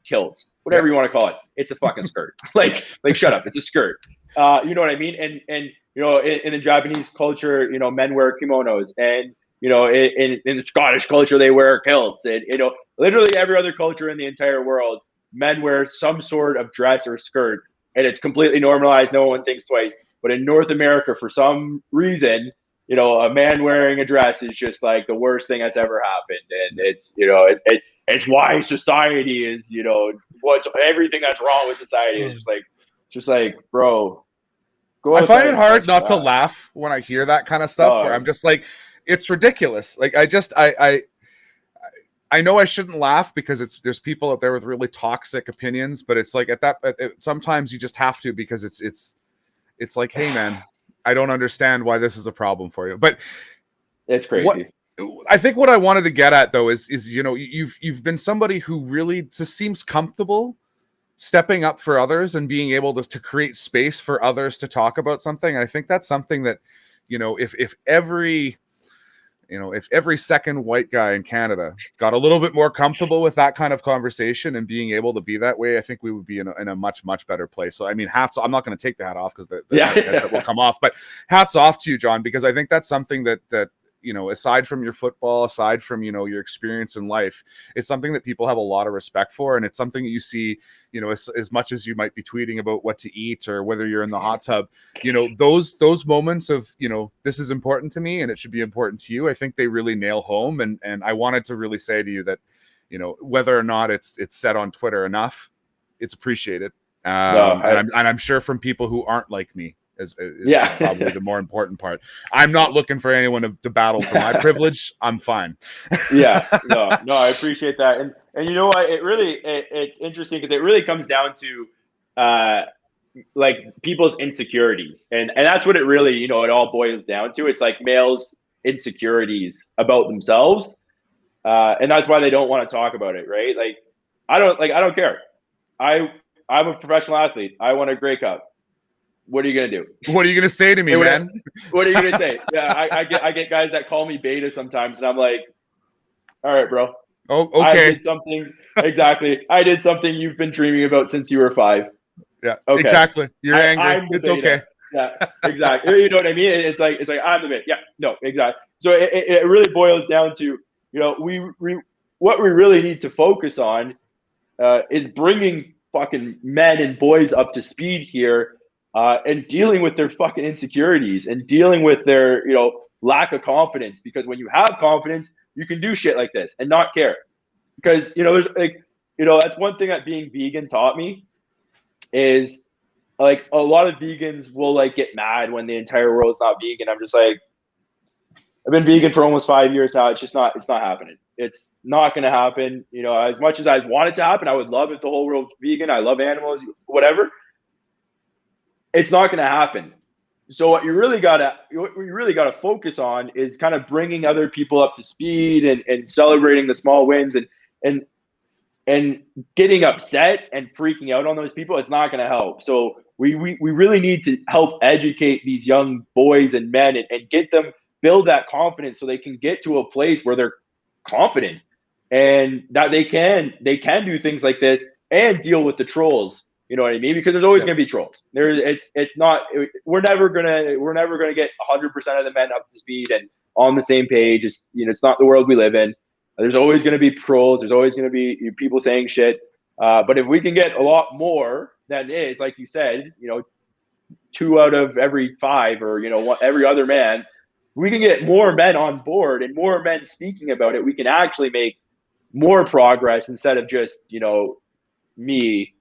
kilts, whatever you want to call it. It's a fucking skirt. like shut up. It's a skirt. You know what I mean? And in the Japanese culture, men wear kimonos, and in the Scottish culture they wear kilts, and literally every other culture in the entire world, men wear some sort of dress or skirt, and it's completely normalized. No one thinks twice. But in North America, for some reason, a man wearing a dress is just like the worst thing that's ever happened. And it's, it's why society is, what's everything that's wrong with society is just like, bro, go. I find it hard not to laugh when I hear that kind of stuff, where I'm just like, it's ridiculous. Like, I know I shouldn't laugh, because there's people out there with really toxic opinions, but it's like sometimes you just have to, because it's like, hey man, I don't understand why this is a problem for you. But it's crazy. I think what I wanted to get at though is you've been somebody who really just seems comfortable stepping up for others and being able to create space for others to talk about something. And I think that's something that, if every second white guy in Canada got a little bit more comfortable with that kind of conversation and being able to be that way, I think we would be in a much, much better place. So, I mean, I'm not going to take the hat off because the headset will come off, but hats off to you, John, because I think that's something that aside from your football, aside from, your experience in life, it's something that people have a lot of respect for. And it's something that you see, as much as you might be tweeting about what to eat or whether you're in the hot tub, those moments of, this is important to me and it should be important to you. I think they really nail home. And I wanted to really say to you that, whether or not it's said on Twitter enough, it's appreciated. And I'm sure from people who aren't like me, is probably the more important part. I'm not looking for anyone to battle for my privilege. I'm fine. No, I appreciate that. And you know what? It's interesting because it really comes down to like people's insecurities. And that's what it really, it all boils down to. It's like males' insecurities about themselves. And that's why they don't want to talk about it, right? Like, I don't care. I'm a professional athlete. I won a Grey Cup. What are you gonna do? What are you gonna say to me, man? What are you gonna say? Yeah, I get guys that call me beta sometimes, and I'm like, all right, bro. Oh, okay. I did something exactly. I did something you've been dreaming about since you were 5. Yeah, okay. Exactly. You're angry. It's beta. Okay. Yeah, exactly. You know what I mean? It's like I'm the beta. Yeah, no, exactly. So it really boils down to what we really need to focus on is bringing fucking men and boys up to speed here. And dealing with their fucking insecurities and dealing with their, lack of confidence. Because when you have confidence, you can do shit like this and not care. Because, there's that's one thing that being vegan taught me is like a lot of vegans will like get mad when the entire world's not vegan. I'm just like, I've been vegan for almost 5 years now. It's not happening. It's not going to happen. As much as I want it to happen, I would love if the whole world's vegan. I love animals, whatever. It's not going to happen. So what you really gotta focus on is kind of bringing other people up to speed and celebrating the small wins and getting upset and freaking out on those people. It's not going to help. So we really need to help educate these young boys and men and get them build that confidence so they can get to a place where they're confident and that they can do things like this and deal with the trolls. You know what I mean? Because there's always going to be trolls. We're never gonna get 100% of the men up to speed and on the same page. It's not the world we live in. There's always going to be trolls. There's always going to be people saying shit. But if we can get a lot more than is, like you said, 2 out of every 5 or every other man, we can get more men on board and more men speaking about it. We can actually make more progress instead of just me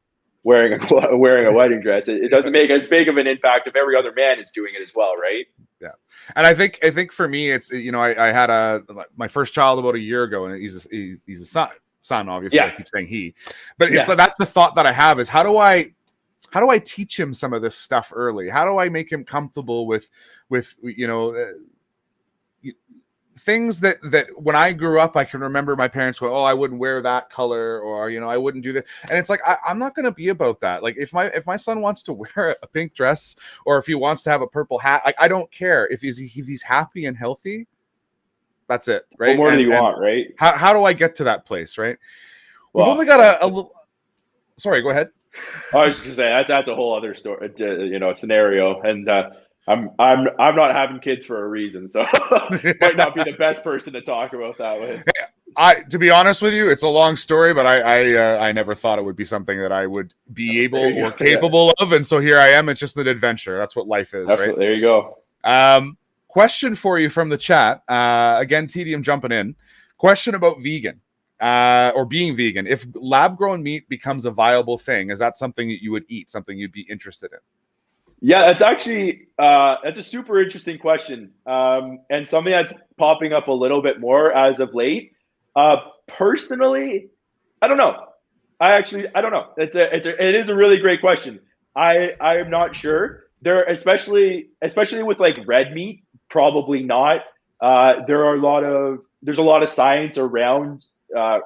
wearing a wedding dress. It doesn't make as big of an impact if every other man is doing it as well, right? Yeah, and I think for me, it's I had my first child about a year ago, and he's a son. Obviously, I keep saying he, but that's the thought that I have is how do I teach him some of this stuff early? How do I make him comfortable with things that when I grew up, I can remember my parents going, "Oh, I wouldn't wear that color," or I wouldn't do that. And it's like I'm not going to be about that. Like if my son wants to wear a pink dress or if he wants to have a purple hat, like I don't care if he's happy and healthy. That's it, right? What more do you want, right? How do I get to that place, right? We've only got a little. Sorry, go ahead. I was just gonna say that's a whole other story, scenario, and I'm not having kids for a reason, so might not be the best person to talk about that with. To be honest with you, it's a long story, but I never thought it would be something that I would be able or capable of, and so here I am. It's just an adventure. That's what life is, right? There you go. Question for you from the chat. Again, TDM jumping in. Question about vegan. Or being vegan. If lab-grown meat becomes a viable thing, is that something that you would eat? Something you'd be interested in? Yeah, that's actually that's a super interesting question, and something that's popping up a little bit more as of late. Personally, I don't know. I don't know. It is a really great question. I am not sure. There, especially with like red meat, probably not. There are a lot of there's a lot of science around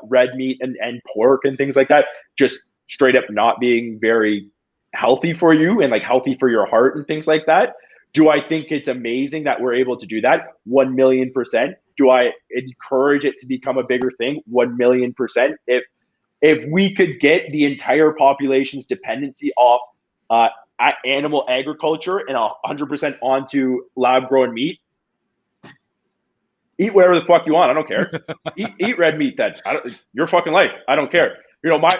red meat and pork and things like that, just straight up not being very healthy for you and like healthy for your heart and things like that. Do I think it's amazing that we're able to do that? 1,000,000%. Do I encourage it to become a bigger thing? 1,000,000%. If we could get the entire population's dependency off animal agriculture and 100% onto lab grown meat, eat whatever the fuck you want. I don't care. eat red meat then. Your fucking life. I don't care. You know, my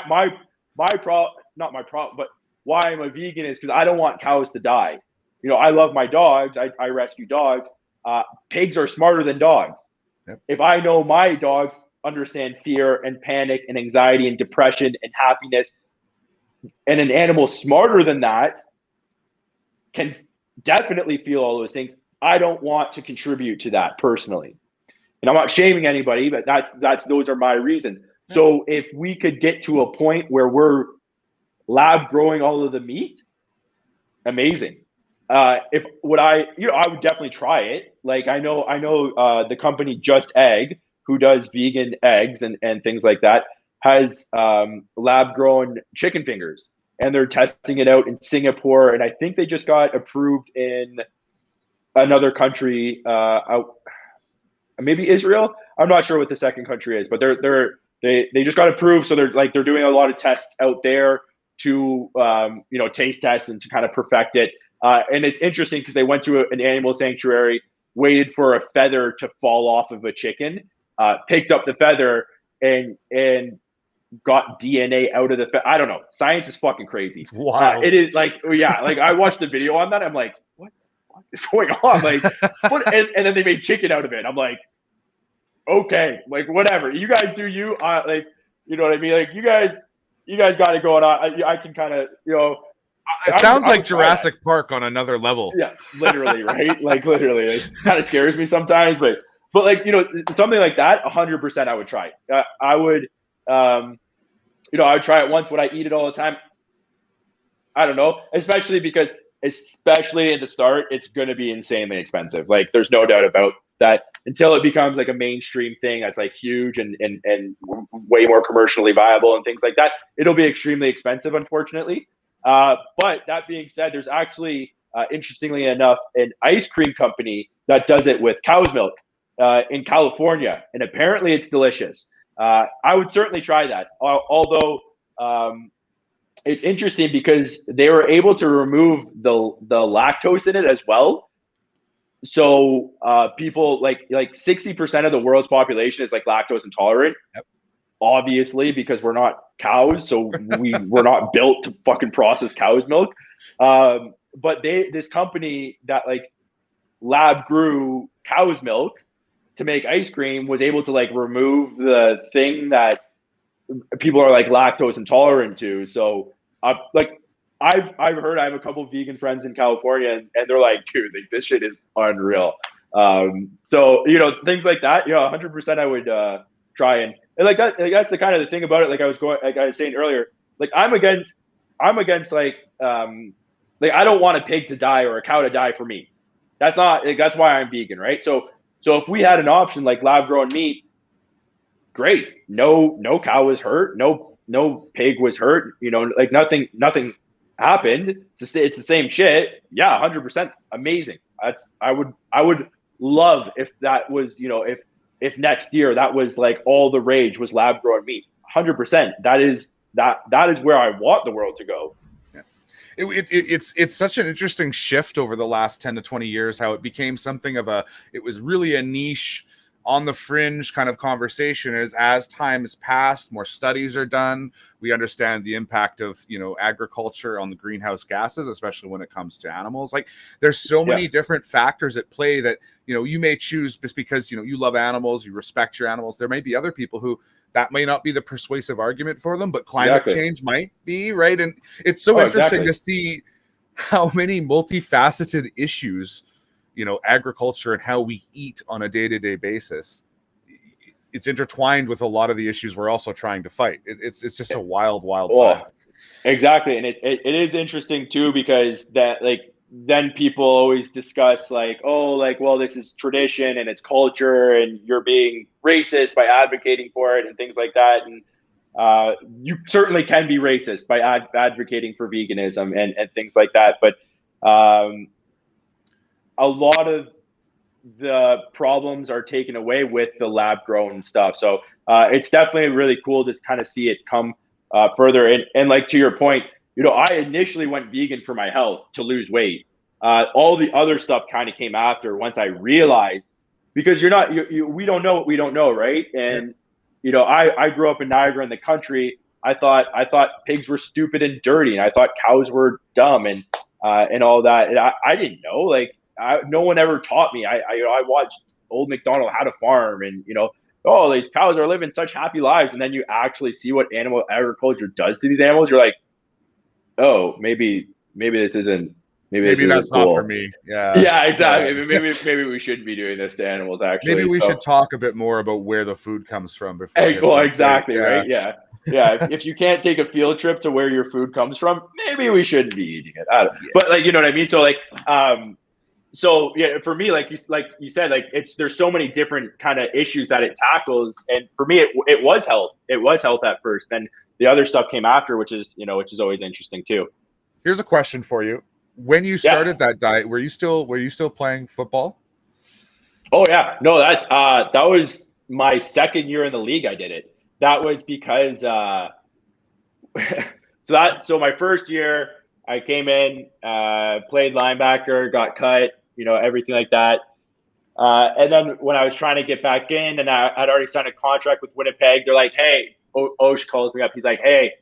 problem, not my problem, but why I'm a vegan is because I don't want cows to die. You know, I love my dogs. I rescue dogs. Pigs are smarter than dogs. Yep. If I know my dogs understand fear and panic and anxiety and depression and happiness, and an animal smarter than that can definitely feel all those things, I don't want to contribute to that personally. And I'm not shaming anybody, but those are my reasons. Yep. So if we could get to a point where we're lab growing all of the meat, amazing. I would definitely try it. Like I know the company Just Egg, who does vegan eggs and things like that, has lab grown chicken fingers, and they're testing it out in Singapore, and I think they just got approved in another country, maybe Israel. I'm not sure what the second country is, but they just got approved, so they're doing a lot of tests out there to taste tests and to kind of perfect it. And it's interesting because they went to an animal sanctuary, waited for a feather to fall off of a chicken, picked up the feather and got DNA out of the feather. I don't know. Science is fucking crazy. It's wild. It is like, yeah, like I watched the video on that. I'm like, what is going on? Like, and then they made chicken out of it. I'm like, okay, like whatever. You guys do you. Like, you know what I mean? Like you guys got it going on. I can kind of, It sounds like Jurassic Park on another level. Yeah, literally, right? Like literally, it kind of scares me sometimes, but like something like that, 100% I would try. I would, I would try it once. Would I eat it all the time? I don't know, especially because in the start, it's going to be insanely expensive. Like there's no doubt about that until it becomes like a mainstream thing that's like huge and way more commercially viable and things like that. It'll be extremely expensive, unfortunately. But that being said, there's actually, interestingly enough, an ice cream company that does it with cow's milk in California, and apparently it's delicious. I would certainly try that. Although it's interesting because they were able to remove the lactose in it as well. So people like 60% of the world's population is like lactose intolerant. Yep. Obviously, because we're not cows, so we're not built to fucking process cow's milk. But this company that like lab grew cow's milk to make ice cream was able to like remove the thing that people are like lactose intolerant to. So I've heard, I have a couple of vegan friends in California, and they're like, dude, like, this shit is unreal. So things like that, 100% I would try and like that. Like, that's the kind of the thing about it. Like I was saying earlier, like I'm against like I don't want a pig to die or a cow to die for me. That's not like, that's why I'm vegan, right? So if we had an option like lab grown meat, great. No cow was hurt. No pig was hurt. Like nothing happened. It's the same shit. Yeah, 100% amazing. I would love if that was, if next year that was like all the rage was lab grown meat. 100%. That is where I want the world to go. Yeah. It's such an interesting shift over the last 10 to 20 years, how it became something of it was really a niche, on the fringe kind of conversation. As time has passed, more studies are done. We understand the impact of, agriculture on the greenhouse gases, especially when it comes to animals. Like there's so many different factors at play that, you may choose just because, you love animals, you respect your animals. There may be other people who that may not be the persuasive argument for them, but climate change might be, right? And it's so interesting to see how many multifaceted issues, agriculture and how we eat on a day-to-day basis, it's intertwined with a lot of the issues we're also trying to fight. It's just a wild time. Exactly. And it is interesting too, because that like then people always discuss like, oh, like, well, this is tradition and it's culture and you're being racist by advocating for it and things like that. And you certainly can be racist by advocating for veganism and things like that. But a lot of the problems are taken away with the lab grown stuff. So it's definitely really cool to kind of see it come further. And like, to your point, I initially went vegan for my health to lose weight. All the other stuff kind of came after once I realized, because we don't know what we don't know, right? And I grew up in Niagara in the country. I thought pigs were stupid and dirty, and I thought cows were dumb and all that. And I didn't know. Like, no one ever taught me. I watched Old MacDonald Had a Farm, and oh, these cows are living such happy lives, and then you actually see what animal agriculture does to these animals. You're like, oh, maybe this isn't. Maybe that's cool. not for me. Yeah, exactly. Yeah. Maybe we shouldn't be doing this to animals. Actually, maybe we should talk a bit more about where the food comes from before. Exactly, right? Yeah. If you can't take a field trip to where your food comes from, maybe we shouldn't be eating it. But like, you know what I mean? So like, so yeah, for me, like you said, like there's so many different kind of issues that it tackles, and for me, it was health. It was health at first, then the other stuff came after, which is always interesting too. Here's a question for you. When you started that diet, were you still playing football? Oh yeah, no, that was my second year in the league. I did it. That was because so my first year I came in, played linebacker, got cut, everything like that. And then when I was trying to get back in, and I'd already signed a contract with Winnipeg, they're like, hey, Osh calls me up. He's like, hey,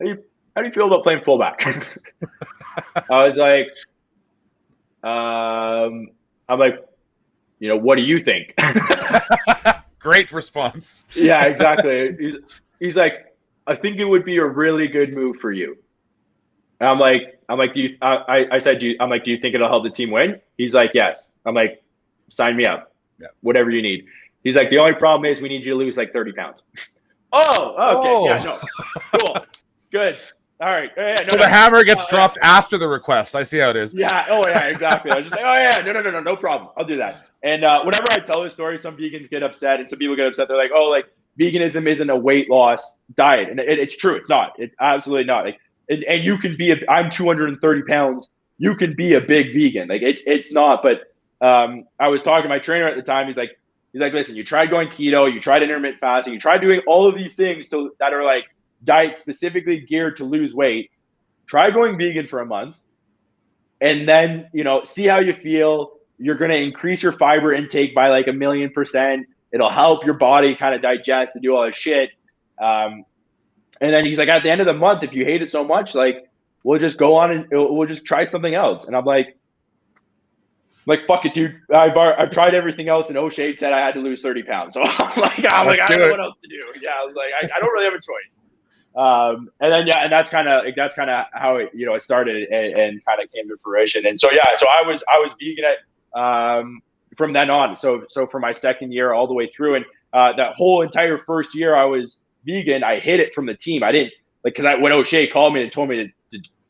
how do you feel about playing fullback? I was like, I'm like, what do you think? Great response. Yeah, exactly. He's like, I think it would be a really good move for you. And I'm like, do you? I said, do you think it'll help the team win? He's like, yes. I'm like, sign me up. Yeah. Whatever you need. He's like, the only problem is we need you to lose like 30 pounds. Oh, okay. Oh. Yeah, no. Cool. Good. All right. Yeah, so the hammer gets dropped after the request. I see how it is. Yeah. Oh, yeah. Exactly. I was just like, oh, yeah. No problem. I'll do that. And whenever I tell this story, some vegans get upset, and some people get upset. They're like, oh, like veganism isn't a weight loss diet, and it's true. It's not. It's absolutely not. Like, and you can be. I'm 230 pounds. You can be a big vegan. Like it's not. But I was talking to my trainer at the time. He's like, listen, you tried going keto, you tried intermittent fasting, you tried doing all of these things that are like diet specifically geared to lose weight. Try going vegan for a month, and then see how you feel. You're going to increase your fiber intake by like 1,000,000%. It'll help your body kind of digest and do all this shit. And then he's like, at the end of the month, if you hate it so much, like we'll just go on and we'll just try something else. And I'm like, fuck it, dude. I tried everything else, and O'Shea said I had to lose 30 pounds. So I'm like, I don't know what else to do. Yeah, I was like, I don't really have a choice. And then and that's kind of how it it started and kind of came to fruition. And so so I was vegan from then on. So for my second year all the way through, and that whole entire first year I was vegan, I hid it from the team. I didn't because when O'Shea called me and told me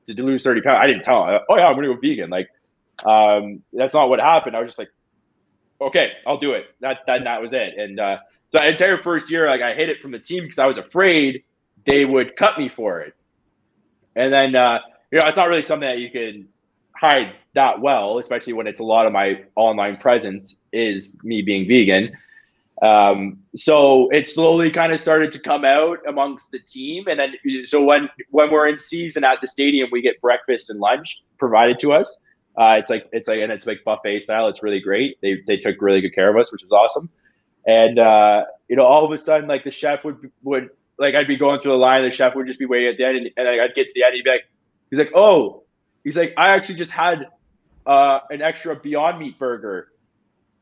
to lose 30 pounds, I didn't tell him, oh yeah, I'm gonna go vegan. Like that's not what happened. I was just like, okay, I'll do it. That was it. And so the entire first year, like I hid it from the team because I was afraid they would cut me for it. And then it's not really something that you can hide that well, especially when it's a lot of my online presence is me being vegan. So it slowly kind of started to come out amongst the team. And then so when we're in season at the stadium, we get breakfast and lunch provided to us. It's like buffet style. It's really great. They took really good care of us, which is awesome. And all of a sudden, like the chef would like I'd be going through the line, the chef would just be waiting at the end, and I'd get to the end, he's like, I actually just had an extra Beyond Meat burger.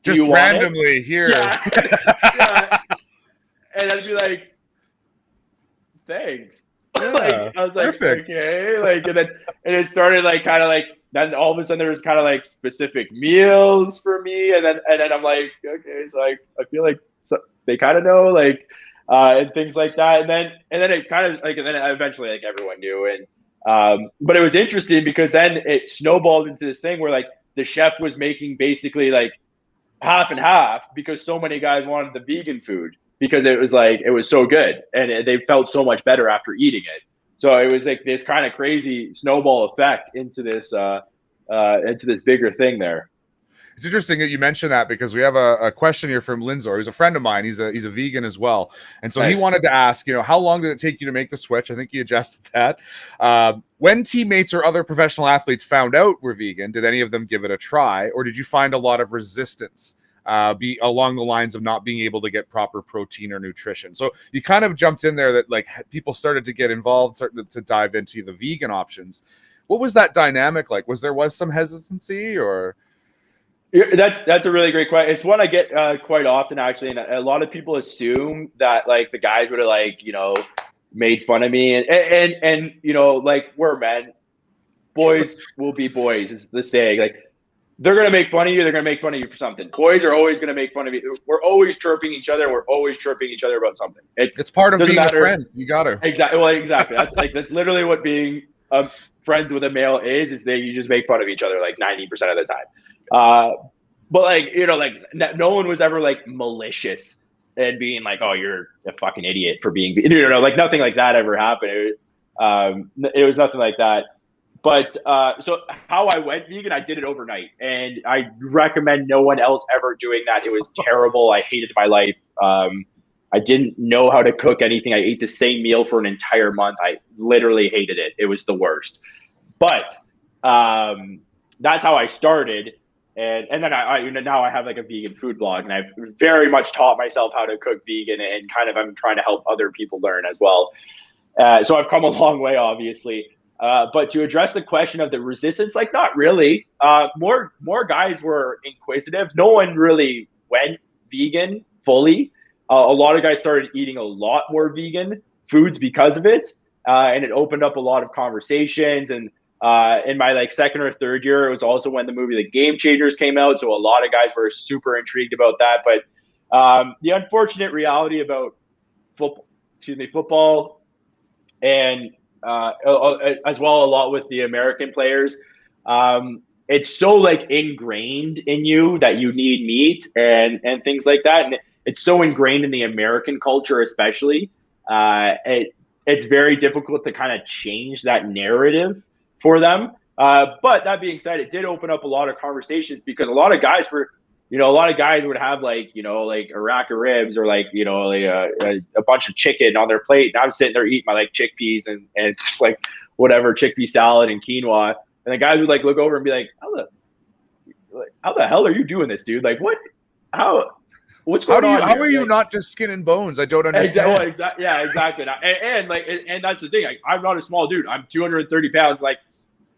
Just randomly here. Yeah. And I'd be like, thanks. Yeah, I was like, perfect. Okay. Like, and it started like kind of like, then all of a sudden there was kind of like specific meals for me. And then I'm like, okay, so I feel like they kind of know, like, and things like that. And then it kind of like, and then eventually like everyone knew. But it was interesting because then it snowballed into this thing where like the chef was making basically like half and half because so many guys wanted the vegan food because it was so good and they felt so much better after eating it. So it was like this kind of crazy snowball effect into this bigger thing there. It's interesting that you mentioned that because we have a question here from Linzor. He's a friend of mine. He's a vegan as well, and so he wanted to ask, how long did it take you to make the switch? I think you adjusted that. When teammates or other professional athletes found out we're vegan, did any of them give it a try, or did you find a lot of resistance? Be along the lines of not being able to get proper protein or nutrition. So you kind of jumped in there that like people started to get involved, started to dive into the vegan options. What was that dynamic like? Was some hesitancy or? That's a really great question. It's one I get quite often actually, and a lot of people assume that like the guys would have like made fun of me, and like we're men, boys will be boys is the saying. Like they're gonna make fun of you, they're gonna make fun of you for something. Boys are always gonna make fun of you. We're always chirping each other. We're always chirping each other about something. It's part of being a friend. You got to exactly. Well, exactly. That's literally what being friends with a male is that you just make fun of each other like 90% of the time. But like, like no one was ever like malicious and being like, oh, you're a fucking idiot for being, like nothing like that ever happened. It was nothing like that. But so how I went vegan, I did it overnight, and I recommend no one else ever doing that. It was terrible. I hated my life. I didn't know how to cook anything. I ate the same meal for an entire month. I literally hated it. It was the worst. But that's how I started. And then I now I have like a vegan food blog, and I've very much taught myself how to cook vegan, and kind of I'm trying to help other people learn as well. So I've come a long way, obviously. But to address the question of the resistance, like not really. More guys were inquisitive. No one really went vegan fully. A lot of guys started eating a lot more vegan foods because of it, and it opened up a lot of conversations. And in my like second or third year, it was also when the movie The Game Changers came out, so a lot of guys were super intrigued about that. But the unfortunate reality about football, and as well a lot with the American players, it's so like ingrained in you that you need meat and things like that, and it's so ingrained in the American culture, especially. It's very difficult to kind of change that narrative for them. But that being said, it did open up a lot of conversations because a lot of guys would have like a rack of ribs or like a bunch of chicken on their plate, and I'm sitting there eating my like chickpeas and just like whatever chickpea salad and quinoa, and the guys would like look over and be like, how the hell are you doing this, dude? Like what's going on? How are you not just skin and bones? I don't understand. Exactly. Yeah, exactly. And that's the thing. Like, I'm not a small dude. I'm 230 pounds. Like,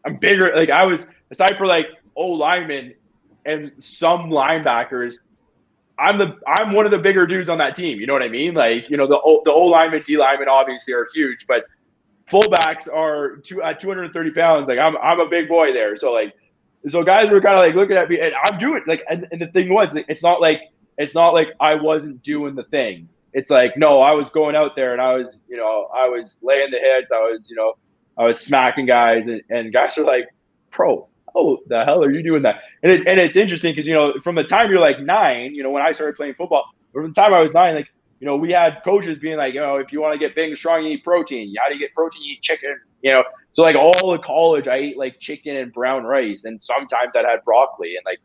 I'm bigger. Like, I was, aside for like linemen and some linebackers, I'm one of the bigger dudes on that team. You know what I mean? Like, the O linemen, D linemen obviously are huge, but fullbacks are at 230 pounds. Like, I'm a big boy there. So guys were kind of like looking at me, and I'm doing like, and the thing was, like, it's not like I wasn't doing the thing. It's like, no, I was going out there and I was laying the hits. I was smacking guys, and guys are like, bro, oh, the hell are you doing that? And it's interesting because, from the time you're like 9, when I started playing football, from the time I was 9, like, we had coaches being like, if you want to get big and strong, you eat protein. How do you get protein? You eat chicken, So like all of college, I ate like chicken and brown rice, and sometimes I had broccoli, and like,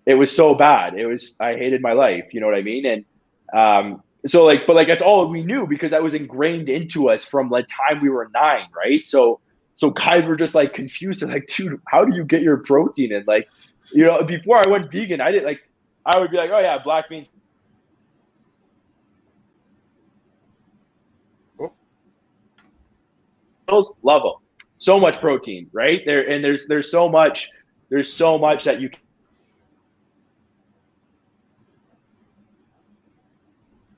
it was so bad. I hated my life. You know what I mean? And but that's all we knew because that was ingrained into us from the time we were 9, right? So guys were just like confused. They're like, dude, how do you get your protein? And like, before I went vegan, I would be like, oh yeah, black beans. Love them. So much protein, right? There's so much that you can.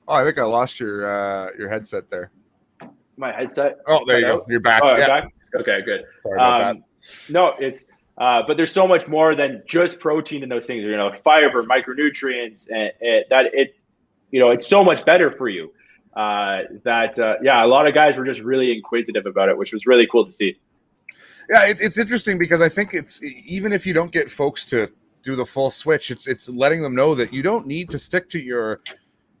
Oh, I think I lost your headset there. My headset? Oh, there you go. You're back. Oh, yeah. Back? Okay, good. Sorry about that. No, it's but there's so much more than just protein in those things. Fiber, micronutrients, and it's so much better for you. A lot of guys were just really inquisitive about it, which was really cool to see. Yeah, it's interesting because I think it's, even if you don't get folks to do the full switch, it's letting them know that you don't need to stick to your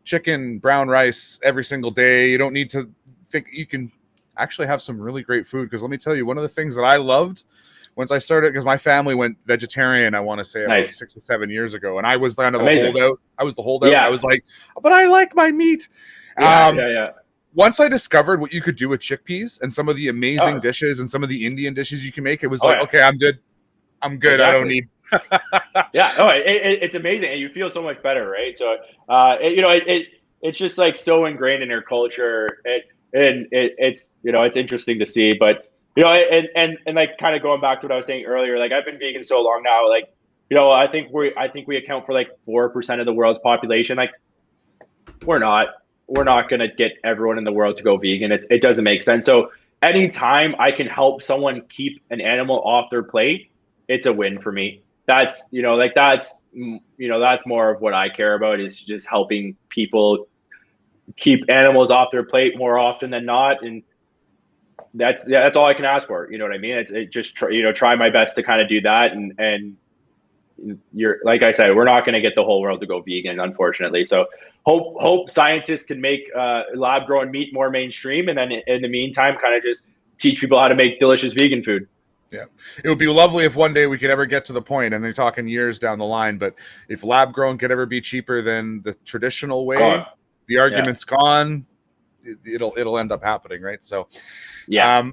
chicken, brown rice every single day. You don't need to think, you can actually have some really great food. Because let me tell you, one of the things that I loved once I started, because my family went vegetarian, I want to say about Nice. 6 or 7 years ago, and I was kind of the Amazing. holdout. I was the holdout. Yeah. I was like, but I like my meat. Yeah. Once I discovered what you could do with chickpeas and some of the amazing Oh. dishes and some of the Indian dishes you can make, it was Oh, like, yeah. okay, I'm good. Exactly. I don't need. Yeah. Oh, it's amazing, and you feel so much better, right? So, it's just like so ingrained in your culture, it's it's interesting to see, but and like kind of going back to what I was saying earlier, like I've been vegan so long now, like I think we account for like 4% of the world's population. Like we're not going to get everyone in the world to go vegan. It doesn't make sense. So anytime I can help someone keep an animal off their plate, it's a win for me. That's that's more of what I care about, is just helping people keep animals off their plate more often than not. And that's all I can ask for. You know what I mean? It just try my best to kind of do that. And you're, like I said, we're not going to get the whole world to go vegan, unfortunately. So hope scientists can make lab grown meat more mainstream, and then in the meantime, kind of just teach people how to make delicious vegan food. Yeah, it would be lovely if one day we could ever get to the point, and they're talking years down the line, but if lab grown could ever be cheaper than the traditional way, the argument's gone. It'll end up happening, right? So, yeah.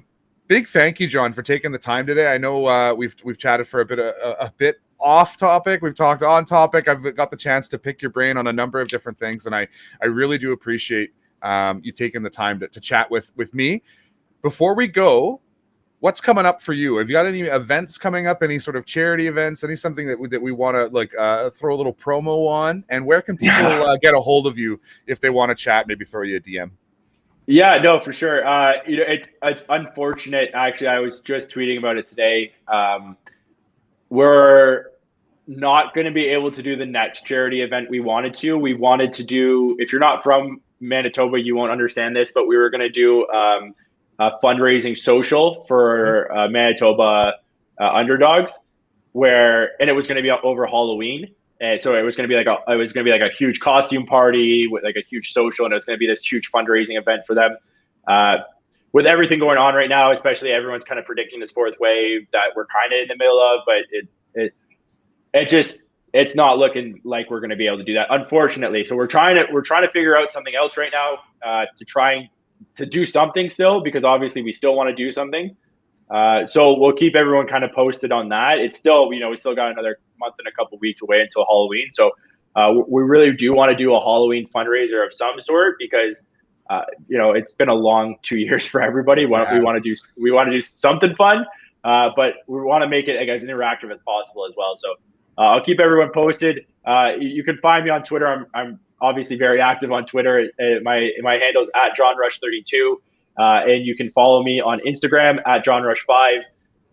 Big thank you, John, for taking the time today. I know we've chatted for a bit off topic. We've talked on topic. I've got the chance to pick your brain on a number of different things, and I really do appreciate you taking the time to chat with me. Before we go, what's coming up for you? Have you got any events coming up? Any sort of charity events? Any something that we want to throw a little promo on? And where can people get a hold of you if they want to chat? Maybe throw you a DM. Yeah, no, for sure. It's unfortunate. Actually, I was just tweeting about it today. We're not going to be able to do the next charity event we wanted to. We wanted to do, if you're not from Manitoba, you won't understand this, but we were going to do a fundraising social for Manitoba underdogs, and it was going to be over Halloween. And so it was going to be like a huge costume party with like a huge social, and it was going to be this huge fundraising event for them. With everything going on right now, especially everyone's kind of predicting this fourth wave that we're kind of in the middle of, but it's not looking like we're going to be able to do that, unfortunately. So we're trying to figure out something else right now to try to do something still, because obviously we still want to do something. So we'll keep everyone kind of posted on that. It's still, we still got another month and a couple weeks away until Halloween. So we really do want to do a Halloween fundraiser of some sort, because it's been a long 2 years for everybody. We want to do something fun, but we want to make it as interactive as possible as well. So I'll keep everyone posted. You can find me on Twitter. I'm obviously very active on Twitter. My handle is @JohnRush32. And you can follow me on Instagram @JohnRush5,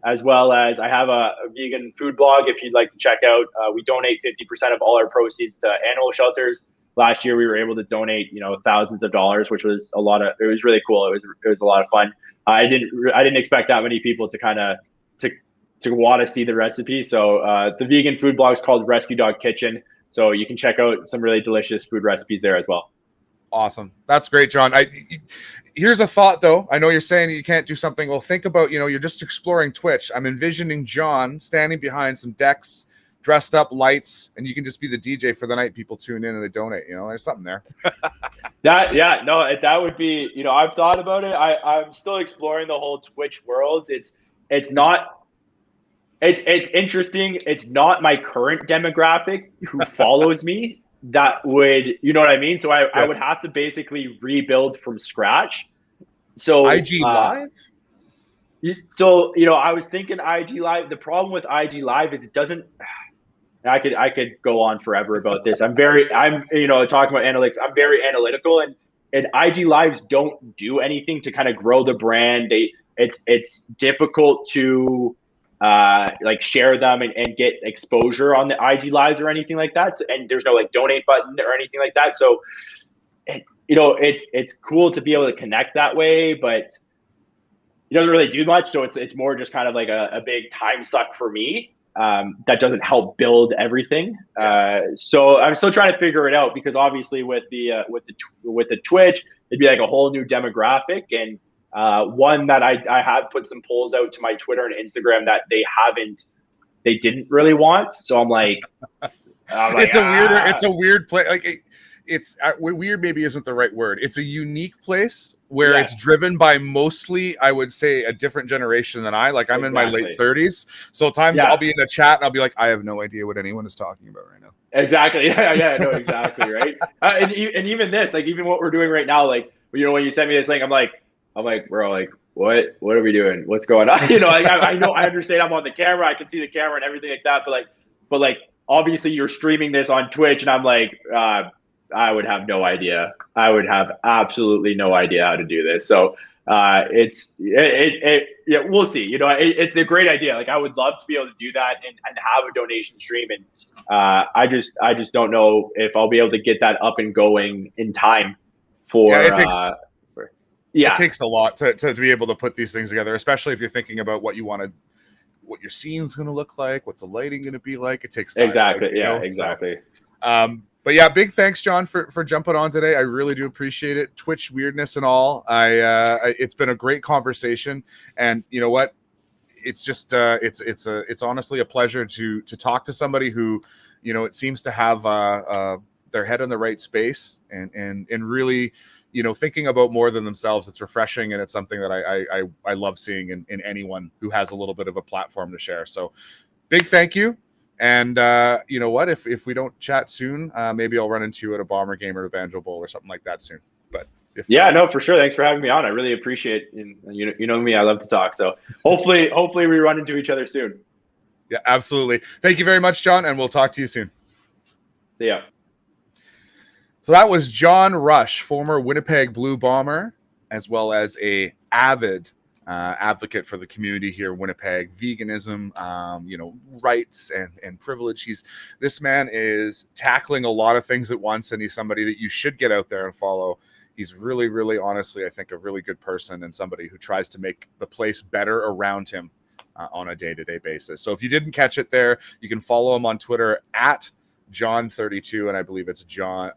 as well as I have a vegan food blog if you'd like to check out. We donate 50% of all our proceeds to animal shelters. Last year we were able to donate, thousands of dollars, which was it was really cool. It was a lot of fun. I didn't expect that many people to kind of to want to see the recipe. So the vegan food blog is called Rescue Dog Kitchen. So you can check out some really delicious food recipes there as well. Awesome. That's great, John. Here's a thought, though. I know you're saying you can't do something. Well, think about, you're just exploring Twitch. I'm envisioning John standing behind some decks, dressed up, lights, and you can just be the DJ for the night. People tune in and they donate. There's something there. That would be, I've thought about it. I'm still exploring the whole Twitch world. It's interesting. It's not my current demographic who follows me. That would, you know what I mean? So I would have to basically rebuild from scratch. So IG Live? So, I was thinking IG Live. The problem with IG Live is it doesn't, I could go on forever about this. I'm talking about analytics. I'm very analytical, and IG Lives don't do anything to kind of grow the brand. It's difficult to share them and get exposure on the IG Lives or anything like that. So, and there's no donate button or anything like that. So, it's cool to be able to connect that way, but he doesn't really do much. So it's more just kind of like a big time suck for me. That doesn't help build everything. So I'm still trying to figure it out, because obviously with the Twitch, it'd be like a whole new demographic, and one that I have put some polls out to my Twitter and Instagram that they didn't really want. So I'm like it's a weird play. Like it's weird maybe isn't the right word. It's a unique place where it's driven by mostly, I would say, a different generation than I. Like I'm in my late 30s, so at times I'll be in a chat and I'll be like, I have no idea what anyone is talking about right now. Exactly. Yeah, no, exactly, right. And even this, like even what we're doing right now, like when you sent me this link, I'm like, bro, like what are we doing? What's going on? Like I know, I understand I'm on the camera, I can see the camera and everything like that, but like obviously you're streaming this on Twitch, and I'm like, I would have no idea. I would have absolutely no idea how to do this. So yeah, we'll see. It's a great idea. Like I would love to be able to do that and have a donation stream. And I just don't know if I'll be able to get that up and going in time for. It takes a lot to be able to put these things together, especially if you're thinking about what you want to, what your scene's going to look like, what's the lighting going to be like. It takes time. Exactly. Exactly. So, but yeah, big thanks, John, for jumping on today. I really do appreciate it. Twitch weirdness and all. It's been a great conversation, and you know what? It's just it's honestly a pleasure to talk to somebody who, it seems to have their head in the right space and really, thinking about more than themselves. It's refreshing, and it's something that I love seeing in anyone who has a little bit of a platform to share. So, big thank you. And you know what? If we don't chat soon, maybe I'll run into you at a Bomber game or a Banjo Bowl or something like that soon. But no, for sure. Thanks for having me on. I really appreciate it. And you know me, I love to talk. So hopefully we run into each other soon. Yeah, absolutely. Thank you very much, John, and we'll talk to you soon. See ya. So that was John Rush, former Winnipeg Blue Bomber, as well as a avid advocate for the community here in Winnipeg, veganism, rights and privilege. This man is tackling a lot of things at once, and he's somebody that you should get out there and follow. He's really, really, honestly, I think a really good person, and somebody who tries to make the place better around him on a day-to-day basis. So if you didn't catch it there, you can follow him on Twitter at John32, and I believe it's John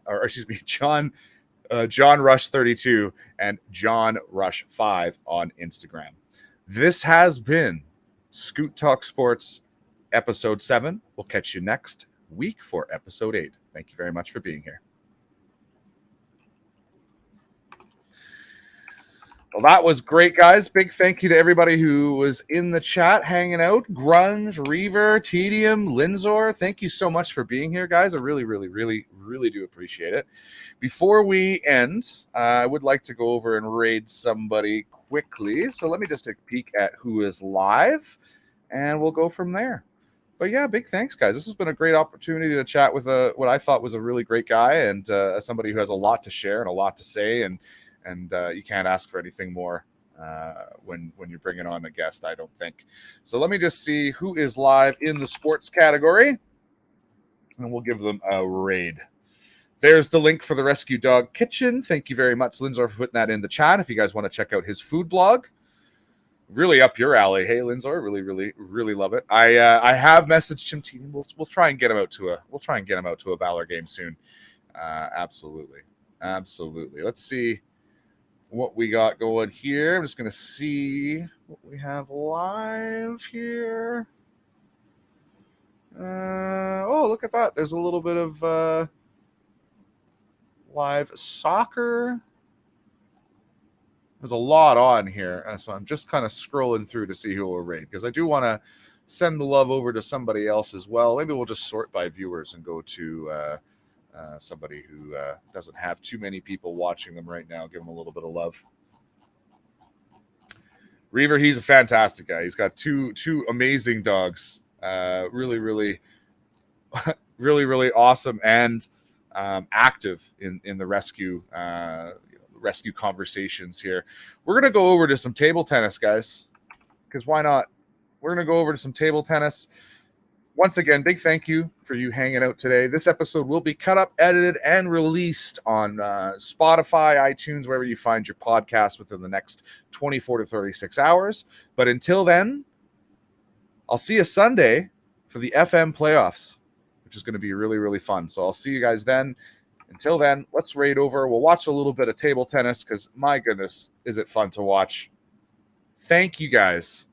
Rush 32 and John Rush 5 on Instagram. This has been Scoot Talk Sports episode 7. We'll catch you next week for episode 8. Thank you very much for being here. Well, that was great, guys. Big thank you to everybody who was in the chat, hanging out. Grunge, Reaver, Tedium, Linzor, thank you so much for being here, guys. I really, really, really, really do appreciate it. Before we end, I would like to go over and raid somebody quickly. So let me just take a peek at who is live, and we'll go from there. But yeah, big thanks, guys. This has been a great opportunity to chat with what I thought was a really great guy, and somebody who has a lot to share and a lot to say, and you can't ask for anything more when you're bringing on a guest, I don't think. So let me just see who is live in the sports category, and we'll give them a raid. There's the link for the Rescue Dog Kitchen. Thank you very much, Linzor, for putting that in the chat. If you guys want to check out his food blog, really up your alley. Hey, Linzor, really, really, really love it. I have messaged him. We'll try and get him out to a Valor game soon. Absolutely. Let's see what we got going here. I'm just going to see what we have live here. Look at that. There's a little bit of live soccer. There's a lot on here. So I'm just kind of scrolling through to see who will raid, because I do want to send the love over to somebody else as well. Maybe we'll just sort by viewers and go to somebody who doesn't have too many people watching them right now. Give them a little bit of love. Reaver, he's a fantastic guy. He's got two amazing dogs. Really, really, really, really awesome and active in the rescue conversations here. We're gonna go over to some table tennis, guys, because why not? We're gonna go over to some table tennis. once again, big thank you for you hanging out today. This episode will be cut up, edited, and released on Spotify, iTunes, wherever you find your podcast within the next 24 to 36 hours. But until then, I'll see you Sunday for the FM playoffs, which is going to be really, really fun. So I'll see you guys then. Until then, let's raid over. We'll watch a little bit of table tennis because, my goodness, is it fun to watch. Thank you guys.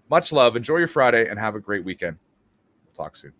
Much love. Enjoy your Friday and have a great weekend. Talk soon.